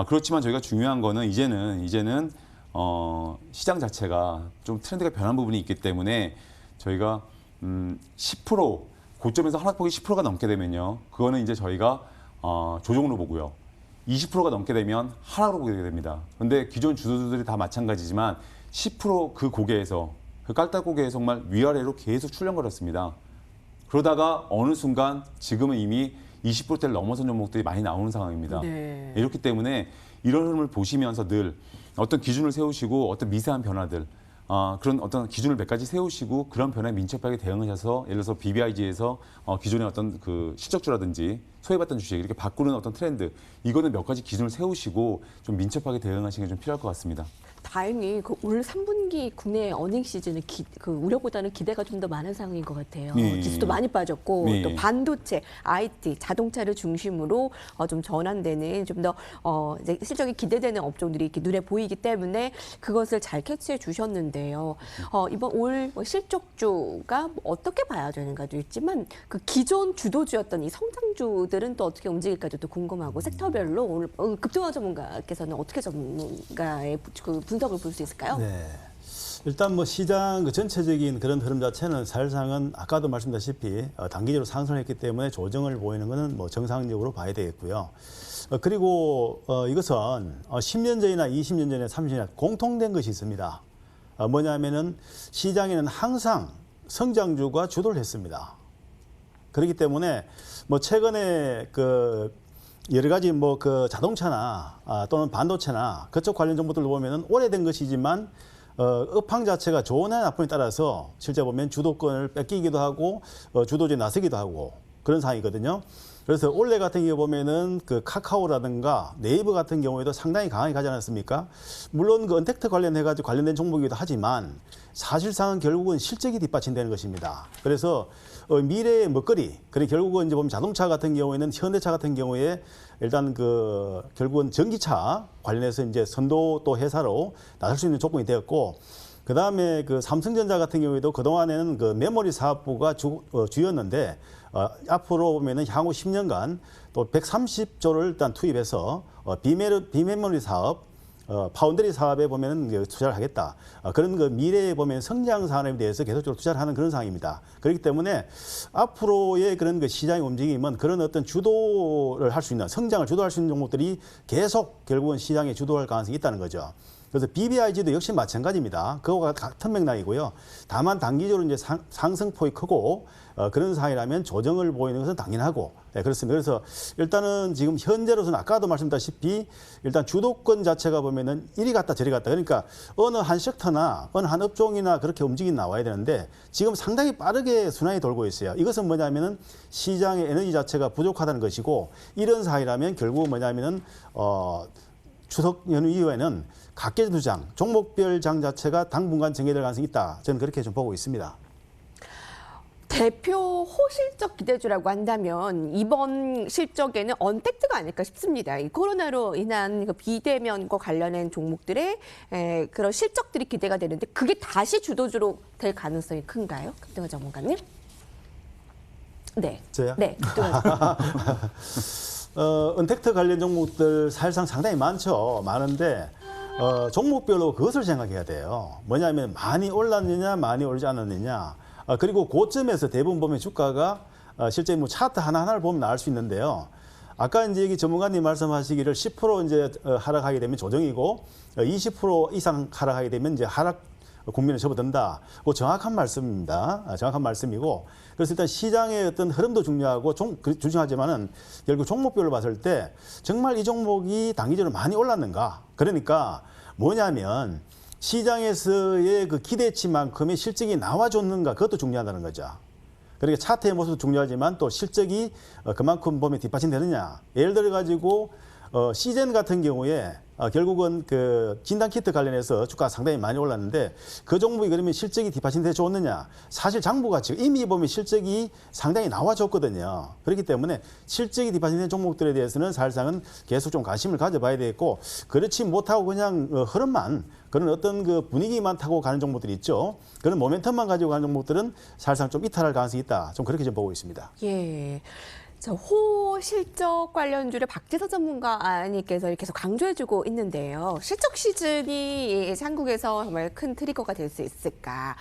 Speaker 2: 그렇지만 저희가 중요한 거는 이제는 시장 자체가 좀 트렌드가 변한 부분이 있기 때문에 저희가 10% 고점에서 하락폭이 10%가 넘게 되면요, 그거는 이제 저희가 조정으로 보고요. 20%가 넘게 되면 하락으로 보게 됩니다. 그런데 기존 주도주들이 다 마찬가지지만 10% 그 고개에서 그 깔딱 고개에서 정말 위아래로 계속 출렁거렸습니다. 그러다가 어느 순간 지금은 이미 20%대를 넘어선 종목들이 많이 나오는 상황입니다.
Speaker 1: 네.
Speaker 2: 이렇기 때문에 이런 흐름을 보시면서 늘 어떤 기준을 세우시고 어떤 미세한 변화들 그런 어떤 기준을 몇 가지 세우시고 그런 변화에 민첩하게 대응하셔서 예를 들어서 BBIG에서 기존의 어떤 그 실적주라든지 소외받던 주식 이렇게 바꾸는 어떤 트렌드 이거는 몇 가지 기준을 세우시고 좀 민첩하게 대응하시는 게 좀 필요할 것 같습니다.
Speaker 1: 다행히 올 3분기 국내 어닝 시즌은 그 우려보다는 기대가 좀 더 많은 상황인 것 같아요.
Speaker 2: 네.
Speaker 1: 지수도 많이 빠졌고
Speaker 2: 네.
Speaker 1: 또 반도체, IT, 자동차를 중심으로 좀 전환되는 좀 더 이제 실적이 기대되는 업종들이 이렇게 눈에 보이기 때문에 그것을 잘 캐치해 주셨는데요. 이번 올 실적주가 어떻게 봐야 되는가도 있지만 그 기존 주도주였던 이 성장주들은 또 어떻게 움직일까도 또 궁금하고 섹터별로 오늘 급등화 전문가께서는 어떻게 전문가의 그 분석을 볼 수 있을까요?
Speaker 3: 네. 일단 뭐 시장 그 전체적인 그런 흐름 자체는 사실상은 아까도 말씀드렸다시피 단기적으로 상승했기 때문에 조정을 보이는 것은 뭐 정상적으로 봐야 되겠고요. 그리고 이것은 10년 전이나 20년 전이나 30년 전이나 공통된 것이 있습니다. 뭐냐면은 시장에는 항상 성장주가 주도를 했습니다. 그렇기 때문에 뭐 최근에 그 여러 가지 뭐 그 자동차나 또는 반도체나 그쪽 관련 정보들을 보면은 오래된 것이지만 업황 자체가 좋으나 나쁨에 따라서 실제 보면 주도권을 뺏기기도 하고 주도주에 나서기도 하고 그런 상황이거든요. 그래서 올해 같은 경우 보면은 그 카카오라든가 네이버 같은 경우에도 상당히 강하게 가지 않았습니까? 물론 그 언택트 관련해가지고 관련된 종목이기도 하지만 사실상은 결국은 실적이 뒷받침되는 것입니다. 그래서 미래의 먹거리, 그리고 결국은 이제 보면 자동차 같은 경우에는 현대차 같은 경우에 일단 그 결국은 전기차 관련해서 이제 선도 또 회사로 나설 수 있는 조건이 되었고, 그 다음에 그 삼성전자 같은 경우에도 그동안에는 그 메모리 사업부가 주였는데, 앞으로 보면은 향후 10년간 또 130조를 일단 투입해서 비메모리 사업, 파운드리 사업에 보면은 투자를 하겠다. 그런 그 미래에 보면 성장 산업에 대해서 계속적으로 투자를 하는 그런 상황입니다. 그렇기 때문에 앞으로의 그런 그 시장의 움직임은 그런 어떤 주도를 할 수 있는 성장을 주도할 수 있는 종목들이 계속 결국은 시장에 주도할 가능성이 있다는 거죠. 그래서 BBIG도 역시 마찬가지입니다. 그거와 같은 맥락이고요. 다만 단기적으로 이제 상승폭이 크고 그런 상황이라면 조정을 보이는 것은 당연하고 그렇습니다. 그래서 일단은 지금 현재로서는 아까도 말씀드렸다시피 일단 주도권 자체가 보면은 이리 갔다 저리 갔다 그러니까 어느 한 섹터나 어느 한 업종이나 그렇게 움직임 나와야 되는데 지금 상당히 빠르게 순환이 돌고 있어요. 이것은 뭐냐면은 시장의 에너지 자체가 부족하다는 것이고 이런 상황이라면 결국 뭐냐면은 추석 연휴 이후에는 각계 두장, 종목별 장 자체가 당분간 정해될 가능성이 있다. 저는 그렇게 좀 보고 있습니다.
Speaker 1: 대표 호실적 기대주라고 한다면 이번 실적에는 언택트가 아닐까 싶습니다. 이 코로나로 인한 그 비대면과 관련된 종목들의 그런 실적들이 기대가 되는데 그게 다시 주도주로 될 가능성이 큰가요? 급등화 전문가님? 네.
Speaker 3: 저요?
Speaker 1: 네. 급등화
Speaker 3: 언택트 관련 종목들 사실상 상당히 많은데 종목별로 그것을 생각해야 돼요. 뭐냐면 많이 올랐느냐, 많이 오르지 않았느냐. 그리고 고점에서 대부분 보면 주가가 실제 뭐 차트 하나하나를 보면 알 수 있는데요. 아까 이제 여기 전문가님 말씀하시기를 10% 이제 하락하게 되면 조정이고 20% 이상 하락하게 되면 이제 하락 국면에 접어든다. 그 정확한 말씀입니다. 정확한 말씀이고. 그래서 일단 시장의 어떤 흐름도 중요하고 중요하지만은 결국 종목별로 봤을 때 정말 이 종목이 단기적으로 많이 올랐는가. 그러니까 뭐냐면 시장에서의 그 기대치만큼의 실적이 나와줬는가. 그것도 중요하다는 거죠. 그러니까 차트의 모습도 중요하지만 또 실적이 그만큼 보면 뒷받침되느냐. 예를 들어 가지고 시젠 같은 경우에 결국은 그 진단키트 관련해서 주가가 상당히 많이 올랐는데 그 종목이 그러면 실적이 뒷받침돼 줬느냐. 사실 장부가 지금 이미 보면 실적이 상당히 나와줬거든요. 그렇기 때문에 실적이 뒷받침된 종목들에 대해서는 사실상은 계속 좀 관심을 가져봐야 되겠고 그렇지 못하고 그냥 흐름만 그런 어떤 그 분위기만 타고 가는 종목들이 있죠. 그런 모멘텀만 가지고 가는 종목들은 사실상 좀 이탈할 가능성이 있다. 좀 그렇게 좀 보고 있습니다.
Speaker 1: 예. 호실적 관련주를 박지서 전문가님께서 계속 강조해주고 있는데요. 실적 시즌이 한국에서 정말 큰 트리거가 될 수 있을까?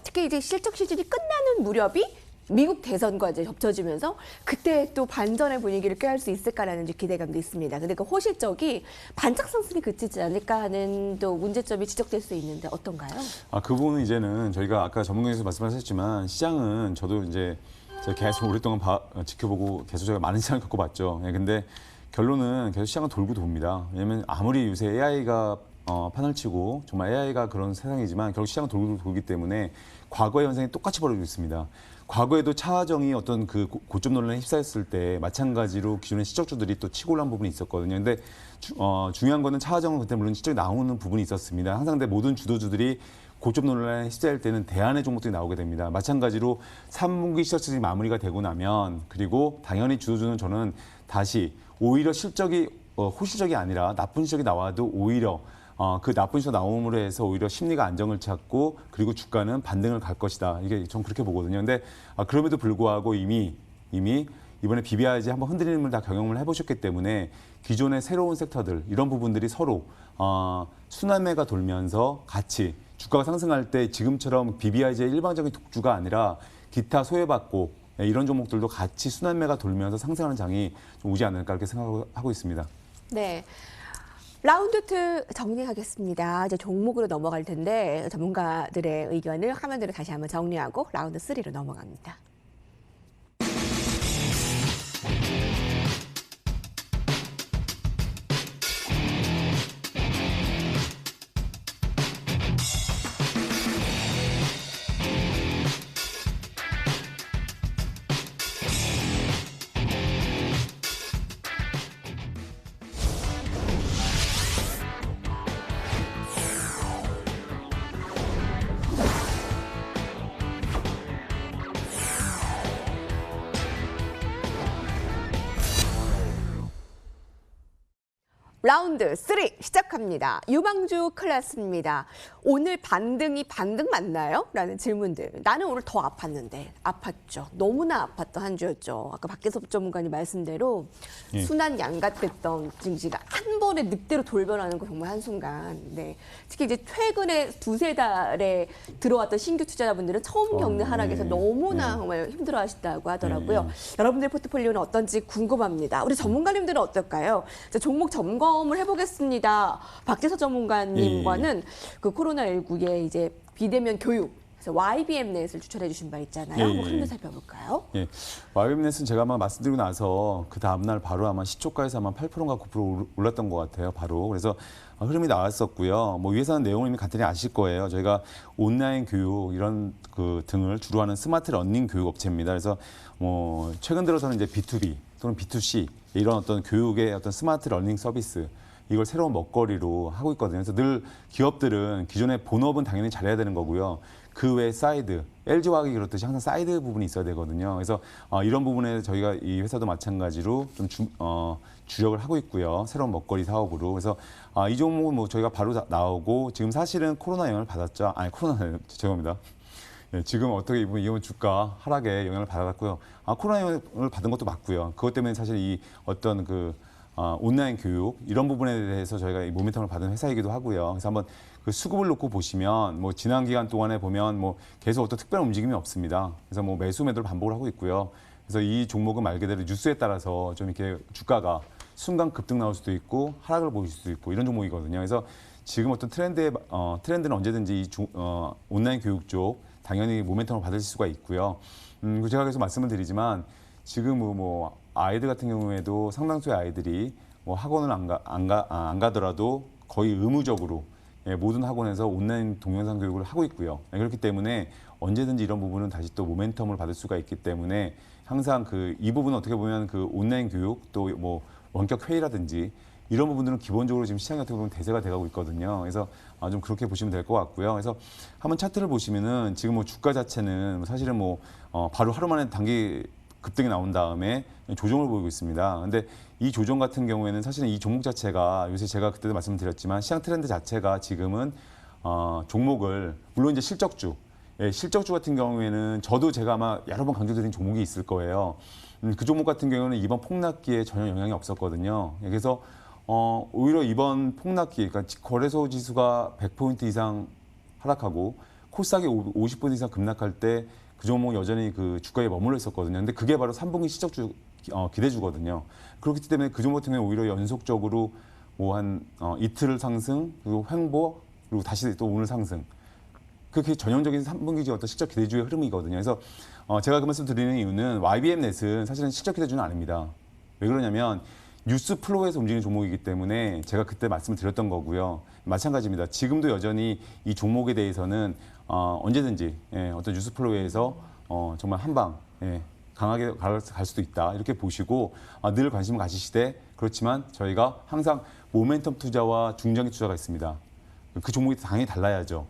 Speaker 1: 특히 이제 실적 시즌이 끝나는 무렵이 미국 대선과 이제 겹쳐지면서 그때 또 반전의 분위기를 꾀할 수 있을까라는 기대감도 있습니다. 근데 그 호실적이 반짝 상승이 그치지 않을까 하는 또 문제점이 지적될 수 있는데 어떤가요?
Speaker 2: 그 부분은 이제는 저희가 아까 전문가님께서 말씀하셨지만 시장은 저도 이제 저희 계속 오랫동안 지켜보고 계속 저희가 많은 시장을 겪어봤죠. 예, 근데 결론은 계속 시장은 돌고 돕니다. 왜냐하면 아무리 요새 AI가 판을 치고 정말 AI가 그런 세상이지만 결국 시장은 돌고 돌기 때문에 과거의 현상이 똑같이 벌어지고 있습니다. 과거에도 차정이 어떤 그 고점 논란에 휩싸였을 때 마찬가지로 기존의 시적주들이 또 치고 올라온 부분이 있었거든요. 근데 중요한 거는 차정은 그때 물론 시적이 나오는 부분이 있었습니다. 항상 근데 모든 주도주들이 고점 논란에 휩싸일 때는 대안의 종목들이 나오게 됩니다. 마찬가지로 3분기 시적들이 마무리가 되고 나면 그리고 당연히 주도주는 저는 다시 오히려 실적이 호실적이 아니라 나쁜 실적이 나와도 오히려 그 나쁜 실적 나옴으로 해서 오히려 심리가 안정을 찾고 그리고 주가는 반등을 갈 것이다. 이게 전 그렇게 보거든요. 근데 그럼에도 불구하고 이미 이번에 BBIG 한번 흔들림을 다 경험을 해보셨기 때문에 기존의 새로운 섹터들 이런 부분들이 서로 순환매가 돌면서 같이 주가가 상승할 때 지금처럼 BBIG의 일방적인 독주가 아니라 기타 소외받고 이런 종목들도 같이 순환매가 돌면서 상승하는 장이 좀 오지 않을까 이렇게 생각하고 있습니다.
Speaker 1: 네. 라운드 2 정리하겠습니다. 이제 종목으로 넘어갈 텐데 전문가들의 의견을 화면으로 다시 한번 정리하고 라운드 3로 넘어갑니다. 라운드 3 시작합니다. 유망주 클래스입니다. 오늘 반등 맞나요? 라는 질문들. 나는 오늘 더 아팠는데. 아팠죠. 너무나 아팠던 한 주였죠. 아까 박계섭 전문가님 말씀대로 순환 양같았던 증시가 한 번에 늑대로 돌변하는 거 정말 한순간. 네. 특히 이제 최근에 두세 달에 들어왔던 신규 투자자분들은 처음 겪는 하락에서 너무나 정말 힘들어 하시다고 하더라고요. 여러분들 포트폴리오는 어떤지 궁금합니다. 우리 전문가님들은 어떨까요? 종목 점검을 해보겠습니다. 박재서 전문가님과는 그 코로나19의 이제 비대면 교육, 그래서 YBM넷을 추천해 주신 바 있잖아요. 한번 흐름 살펴볼까요?
Speaker 2: 예, YBM넷은 제가 아마 말씀드리고 나서 그 다음날 바로 아마 시초가에서 아마 8%인가 9% 올랐던 것 같아요. 바로. 그래서 흐름이 나왔었고요. 뭐 위에서는 내용을 이미 간단히 아실 거예요. 저희가 온라인 교육 이런 그 등을 주로 하는 스마트 러닝 교육 업체입니다. 그래서 뭐 최근 들어서는 이제 B2B 또는 B2C 이런 어떤 교육의 어떤 스마트 러닝 서비스 이걸 새로운 먹거리로 하고 있거든요. 그래서 늘 기업들은 기존의 본업은 당연히 잘해야 되는 거고요. 그 외에 사이드, LG화학이 그렇듯이 항상 사이드 부분이 있어야 되거든요. 그래서 이런 부분에 저희가 이 회사도 마찬가지로 좀 주력을 하고 있고요. 새로운 먹거리 사업으로. 그래서 이 종목은 뭐 저희가 바로 나오고 지금 사실은 코로나 영향을 받았죠. 아니 코로나 죄송합니다. 네, 지금 어떻게 이번 주가 하락에 영향을 받았고요. 코로나 영향을 받은 것도 맞고요. 그것 때문에 사실 이 어떤 그 온라인 교육 이런 부분에 대해서 저희가 이 모멘텀을 받은 회사이기도 하고요. 그래서 한번 그 수급을 놓고 보시면 뭐 지난 기간 동안에 보면 뭐 계속 어떤 특별한 움직임이 없습니다. 그래서 뭐 매수 매도를 반복을 하고 있고요. 그래서 이 종목은 말 그대로 뉴스에 따라서 좀 이렇게 주가가 순간 급등 나올 수도 있고 하락을 보일 수도 있고 이런 종목이거든요. 그래서 지금 어떤 트렌드는 언제든지 이 온라인 교육 쪽 당연히 모멘텀을 받을 수가 있고요. 제가 계속 말씀을 드리지만 지금 뭐 아이들 같은 경우에도 상당수의 아이들이 뭐 학원을 안 가더라도 거의 의무적으로 모든 학원에서 온라인 동영상 교육을 하고 있고요. 그렇기 때문에 언제든지 이런 부분은 다시 또 모멘텀을 받을 수가 있기 때문에 항상 이 부분은 어떻게 보면 그 온라인 교육 또 뭐 원격 회의라든지 이런 부분들은 기본적으로 지금 시장이 어떻게 보면 대세가 돼가고 있거든요. 그래서 좀 그렇게 보시면 될 것 같고요. 그래서 한번 차트를 보시면은 지금 뭐 주가 자체는 사실은 뭐 바로 하루 만에 단기 급등이 나온 다음에 조정을 보이고 있습니다. 근데 이 조정 같은 경우에는 사실은 이 종목 자체가 요새 제가 그때도 말씀드렸지만 시장 트렌드 자체가 지금은 종목을 물론 이제 실적주 같은 경우에는 저도 제가 아마 여러 번 강조드린 종목이 있을 거예요. 그 종목 같은 경우는 이번 폭락기에 전혀 영향이 없었거든요. 그래서 오히려 이번 폭락기, 그러니까 거래소 지수가 100포인트 이상 하락하고 코스닥이 50포인트 이상 급락할 때 그 종목 여전히 그 주가에 머물러 있었거든요. 근데 그게 바로 3분기 실적주 기대주거든요. 그렇기 때문에 그 종목 같은 경우는 오히려 연속적으로 뭐 한 이틀 상승, 그리고 횡보, 그리고 다시 또 오늘 상승. 그게 전형적인 3분기지 어떤 실적 기대주의 흐름이거든요. 그래서 제가 그 말씀 드리는 이유는 YBM넷은 사실은 실적 기대주는 아닙니다. 왜 그러냐면 뉴스 플로우에서 움직이는 종목이기 때문에 제가 그때 말씀을 드렸던 거고요. 마찬가지입니다. 지금도 여전히 이 종목에 대해서는 언제든지 어떤 뉴스 플로우에서 정말 한방 강하게 갈 수도 있다. 이렇게 보시고 늘 관심을 가지시되 그렇지만 저희가 항상 모멘텀 투자와 중장기 투자가 있습니다. 그 종목이 당연히 달라야죠.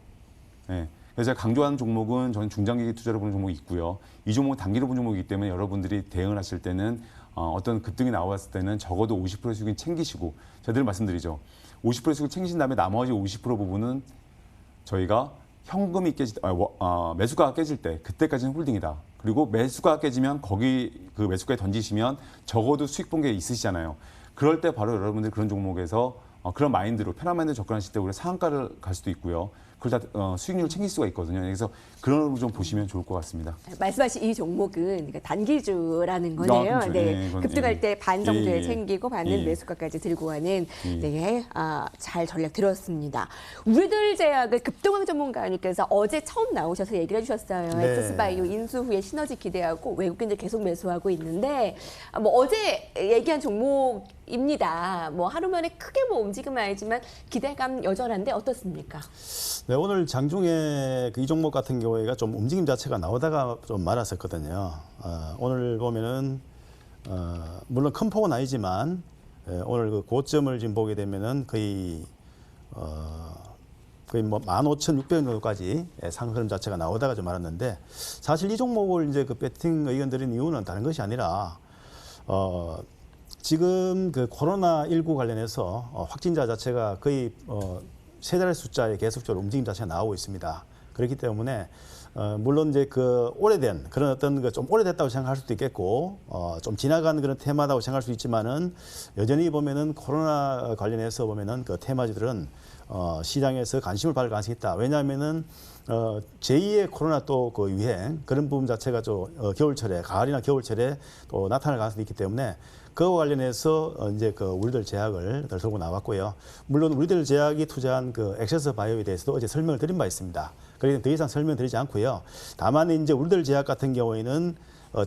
Speaker 2: 그래서 제가 강조하는 종목은 저는 중장기 투자로 보는 종목이 있고요. 이 종목은 단기로 보는 종목이기 때문에 여러분들이 대응을 하실 때는 어떤 급등이 나왔을 때는 적어도 50%의 수익은 챙기시고 제가 늘 말씀드리죠. 50%의 수익을 챙기신 다음에 나머지 50% 부분은 저희가 현금이 매수가가 깨질 때 그때까지는 홀딩이다. 그리고 매수가가 깨지면 거기 그 매수가에 던지시면 적어도 수익 본 게 있으시잖아요. 그럴 때 바로 여러분들이 그런 종목에서 그런 마인드로 편한 마인드로 접근하실 때 우리가 상한가를 갈 수도 있고요. 그러다 수익률을 챙길 수가 있거든요. 그래서 그런 걸 좀 보시면 좋을 것 같습니다.
Speaker 1: 말씀하신 이 종목은 단기주라는 거네요. 급등할 때 반 정도에 챙기고 반은 매수가까지 들고 가는 잘 전략 들었습니다. 우리들 제약을 급동항 전문가님께서 어제 처음 나오셔서 얘기를 해주셨어요. 엑세스바이오 인수 후에 시너지 기대하고 외국인들 계속 매수하고 있는데 어제 얘기한 종목입니다. 하루 만에 크게 움직임은 아니지만 기대감 여전한데 어떻습니까?
Speaker 3: 네, 오늘 장중에 이 종목 같은 경우에가 좀 움직임 자체가 나오다가 좀 말았었거든요. 오늘 보면은 물론 큰 폭은 아니지만 오늘 그 고점을 지금 보게 되면은 거의 15,600원 정도까지 상승 자체가 나오다가 좀 말았는데 사실 이 종목을 이제 그 배팅 의견 드린 이유는 다른 것이 아니라 지금 그 코로나19 관련해서 확진자 자체가 거의 세 자리 숫자의 계속적으로 움직임 자체가 나오고 있습니다. 그렇기 때문에 물론 이제 그 오래된 그런 어떤 그 좀 오래됐다고 생각할 수도 있겠고 좀 지나간 그런 테마다고 생각할 수 있지만은 여전히 보면은 코로나 관련해서 보면은 그 테마주들은 시장에서 관심을 받을 가능성이 있다. 왜냐하면은 제2의 코로나 또 그 유행 그런 부분 자체가 좀 겨울철에 가을이나 겨울철에 또 나타날 가능성이 있기 때문에 그와 관련해서 이제 그 우리들 제약을 들고 나왔고요. 물론 우리들 제약이 투자한 그 엑세스 바이오에 대해서도 어제 설명을 드린 바 있습니다. 그래서 더 이상 설명드리지 않고요. 다만 이제 우리들 제약 같은 경우에는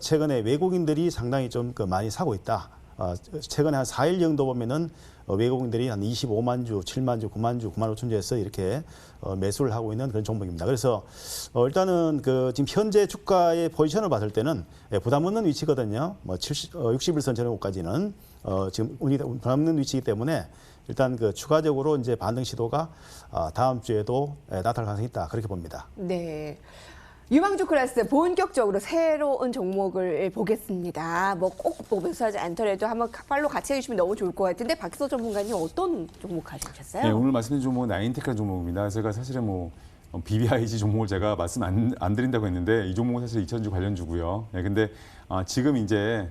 Speaker 3: 최근에 외국인들이 상당히 좀 그 많이 사고 있다. 최근에 한 4일 정도 보면은 외국인들이 한 25만 주, 7만 주, 9만 주, 9만 5천 주에서 이렇게 매수를 하고 있는 그런 종목입니다. 그래서 일단은 그 지금 현재 주가의 포지션을 봤을 때는 부담 없는 위치거든요. 60일선 전후까지는 지금 부담 없는 위치이기 때문에 일단 그 추가적으로 이제 반등 시도가 다음 주에도 나타날 가능성이 있다. 그렇게 봅니다.
Speaker 1: 네. 유망주 클래스 본격적으로 새로운 종목을 보겠습니다. 꼭 매수하지 않더라도 한번 팔로 같이 해주시면 너무 좋을 것 같은데 박소 전문가님 어떤 종목 하셨어요?
Speaker 2: 네, 오늘 말씀드린 종목은 나인테크라는 종목입니다. 제가 사실은 BBIG 종목을 제가 말씀 안 드린다고 했는데 이 종목은 사실 2000주 관련주고요. 네, 근데 지금 이제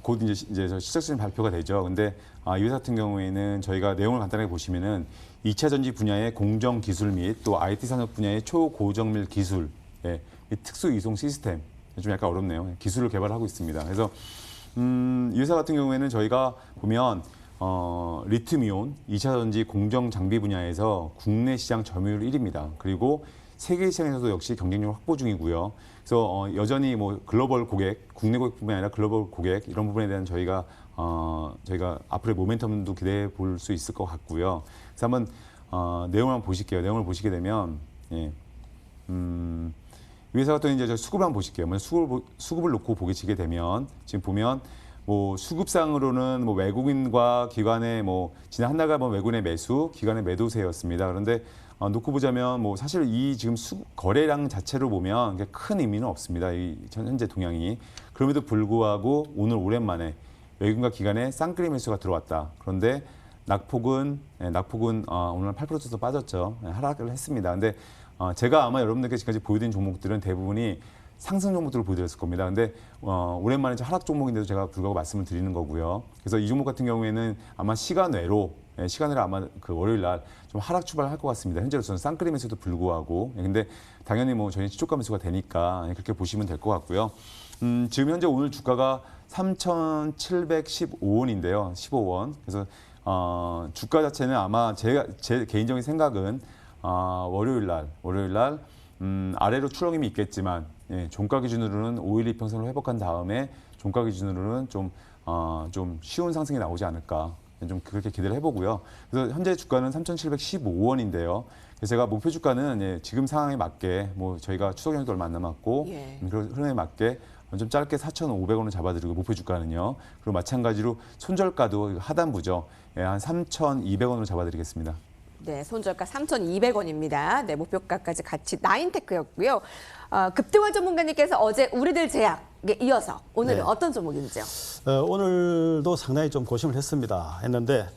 Speaker 2: 곧 이제 실적 시즌 발표가 되죠. 근데 이 회사 같은 경우에는 저희가 내용을 간단하게 보시면은 2차 전지 분야의 공정 기술 및 또 IT 산업 분야의 초고정밀 기술, 이 특수 이송 시스템 좀 약간 어렵네요. 기술을 개발하고 있습니다. 그래서 이 회사 같은 경우에는 저희가 보면 리튬이온 2차 전지 공정 장비 분야에서 국내 시장 점유율 1위입니다. 그리고 세계 시장에서도 역시 경쟁력 확보 중이고요. 그래서 여전히 글로벌 고객, 국내 고객뿐만 아니라 글로벌 고객 이런 부분에 대한 저희가 앞으로의 모멘텀도 기대해 볼 수 있을 것 같고요. 그래서 한번 내용을 한번 보실게요. 내용을 보시게 되면 이 회사 같은 이제 수급을 한번 보실게요. 수급을 놓고 보시게 되면 지금 보면 수급상으로는 외국인과 기관의 지난 한 달간 외국인의 매수, 기관의 매도세였습니다. 그런데 놓고 보자면 사실 이 지금 거래량 자체로 보면 큰 의미는 없습니다. 이 현재 동향이. 그럼에도 불구하고 오늘 오랜만에 외국인과 기관의 쌍끌이 매수가 들어왔다. 그런데 낙폭은 오늘 8% 정도 빠졌죠. 하락을 했습니다. 근데 제가 아마 여러분들께 지금까지 보여드린 종목들은 대부분이 상승 종목들을 보여드렸을 겁니다. 근데 오랜만에 하락 종목인데도 제가 불구하고 말씀을 드리는 거고요. 그래서 이 종목 같은 경우에는 아마 시간외로 아마 그 월요일 날 좀 하락 출발할 것 같습니다. 현재로서는 쌍끌이 매수도 불구하고. 근데 당연히 저희 시초가 매수가 되니까 그렇게 보시면 될 것 같고요. 지금 현재 오늘 주가가 3,715원인데요. 15원. 그래서 주가 자체는 아마 제 개인적인 생각은 월요일 날 아래로 출렁임이 있겠지만 예, 종가 기준으로는 5일 이평선을 회복한 다음에 종가 기준으로는 좀 쉬운 상승이 나오지 않을까 좀 그렇게 기대를 해보고요. 그래서 현재 주가는 3,715원인데요. 그래서 제가 목표 주가는 예, 지금 상황에 맞게 뭐 저희가 추석 연휴도 얼마 안 남았고
Speaker 1: 예.
Speaker 2: 그런 흐름에 맞게 좀 짧게 4,500원을 잡아드리고 목표 주가는요. 그리고 마찬가지로 손절가도 하단부죠. 예, 한 3,200원으로 잡아드리겠습니다.
Speaker 1: 네, 손절가 3,200원입니다. 네, 목표가까지 같이 나인테크였고요. 급등원 전문가님께서 어제 우리들 제약에 이어서 오늘은
Speaker 3: 네.
Speaker 1: 어떤 종목인지요?
Speaker 3: 오늘도 상당히 좀 고심을 했는데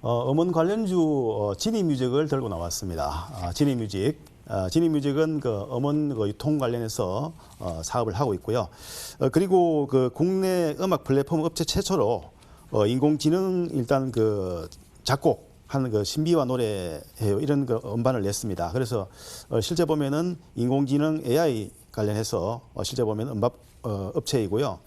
Speaker 3: 음원 관련주 지니뮤직을 들고 나왔습니다. 지니뮤직은 그 음원 그 유통 관련해서 사업을 하고 있고요. 그리고 그 국내 음악 플랫폼 업체 최초로 인공지능 일단 그 작곡 하는 그 신비와 노래해요 이런 그 음반을 냈습니다. 그래서 실제 보면은 인공지능 AI 관련해서 실제 보면 음반 업체이고요.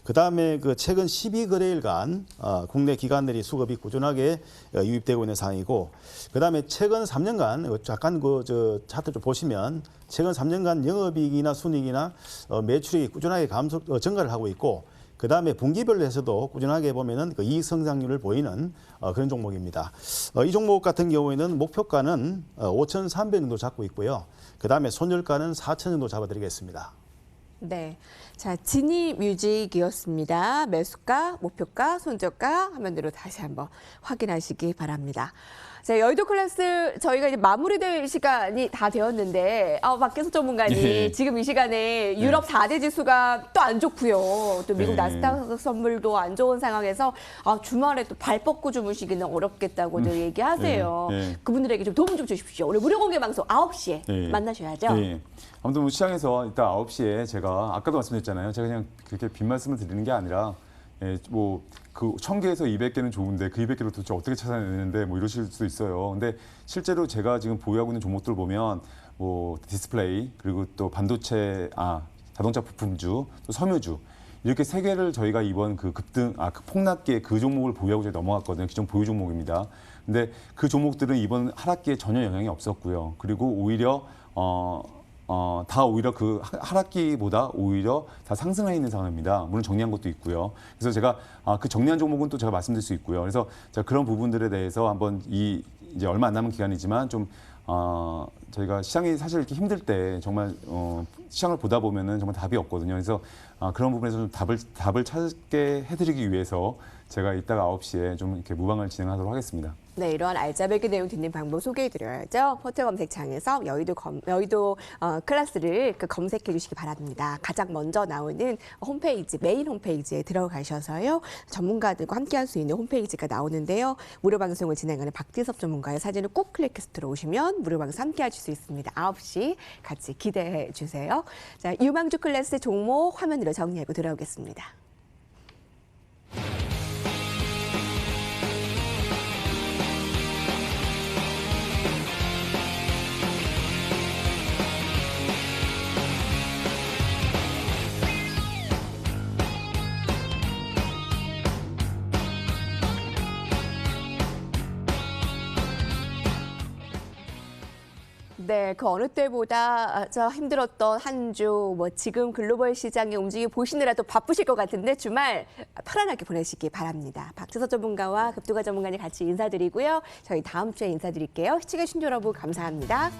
Speaker 3: 그 다음에 그 최근 12거래일간 국내 기관들이 수급이 꾸준하게 유입되고 있는 상황이고, 그 다음에 최근 3년간 잠깐 그 차트 좀 보시면 최근 3년간 영업이익이나 순이익이나 매출이 꾸준하게 증가를 하고 있고, 그 다음에 분기별로 해서도 꾸준하게 보면은 그 이익 성장률을 보이는 그런 종목입니다. 이 종목 같은 경우에는 목표가는 5,300 정도 잡고 있고요. 그 다음에 손절가는 4,000 정도 잡아드리겠습니다.
Speaker 1: 네. 자, 지니뮤직이었습니다. 매수가, 목표가, 손절가 화면으로 다시 한번 확인하시기 바랍니다. 자, 여의도 클래스 저희가 이제 마무리될 시간이 다 되었는데, 박계석 전문가님
Speaker 2: 예.
Speaker 1: 지금 이 시간에 유럽 4대 지수가 또 안 좋고요. 또 미국
Speaker 2: 네.
Speaker 1: 나스닥 선물도 안 좋은 상황에서 주말에 또 발 뻗고 주무시기는 어렵겠다고들 얘기하세요.
Speaker 2: 예.
Speaker 1: 그분들에게 좀 도움 좀 주십시오. 오늘 무료 공개 방송 9시에
Speaker 2: 예.
Speaker 1: 만나셔야죠.
Speaker 2: 예. 아무튼 뭐 시장에서 이따 9시에 제가 아까도 말씀드렸잖아요. 제가 그냥 그렇게 빈 말씀을 드리는 게 아니라 뭐 그 1000개에서 200개는 좋은데 그 200개를 도대체 어떻게 찾아내는데 뭐 이러실 수도 있어요. 근데 실제로 제가 지금 보유하고 있는 종목들 보면 뭐 디스플레이 그리고 또 반도체, 자동차 부품주, 또 섬유주 이렇게 세 개를 저희가 이번 그 급등, 그 폭락기에 그 종목을 보유하고 저희 넘어갔거든요. 기존 보유 종목입니다. 근데 그 종목들은 이번 하락기에 전혀 영향이 없었고요. 그리고 오히려 다 오히려 그 하락기보다 오히려 다 상승해 있는 상황입니다. 물론 정리한 것도 있고요. 그래서 제가 그 정리한 종목은 또 제가 말씀드릴 수 있고요. 그래서 제가 그런 부분들에 대해서 한번 이제 얼마 안 남은 기간이지만 좀 저희가 시장이 사실 이렇게 힘들 때 정말 시장을 보다 보면은 정말 답이 없거든요. 그래서 그런 부분에서 좀 답을 찾게 해드리기 위해서 제가 이따가 9시에 좀 이렇게 무방을 진행하도록 하겠습니다.
Speaker 1: 네, 이러한 알짜배기 내용 듣는 방법 소개해드려야죠. 포털 검색창에서 여의도 클래스를 검색해 주시기 바랍니다. 가장 먼저 나오는 홈페이지, 메인 홈페이지에 들어가셔서요. 전문가들과 함께할 수 있는 홈페이지가 나오는데요. 무료 방송을 진행하는 박대섭 전문가의 사진을 꼭 클릭해서 들어오시면 무료 방송 함께하실 수 있습니다. 9시 같이 기대해 주세요. 자, 유망주 클래스 종목 화면으로 정리하고 돌아오겠습니다. 네, 그 어느 때보다 힘들었던 한 주, 지금 글로벌 시장의 움직임 보시느라 또 바쁘실 것 같은데 주말 편안하게 보내시기 바랍니다. 박재석 전문가와 급두가 전문가님 같이 인사드리고요. 저희 다음 주에 인사드릴게요. 시청해주신 여러분 감사합니다.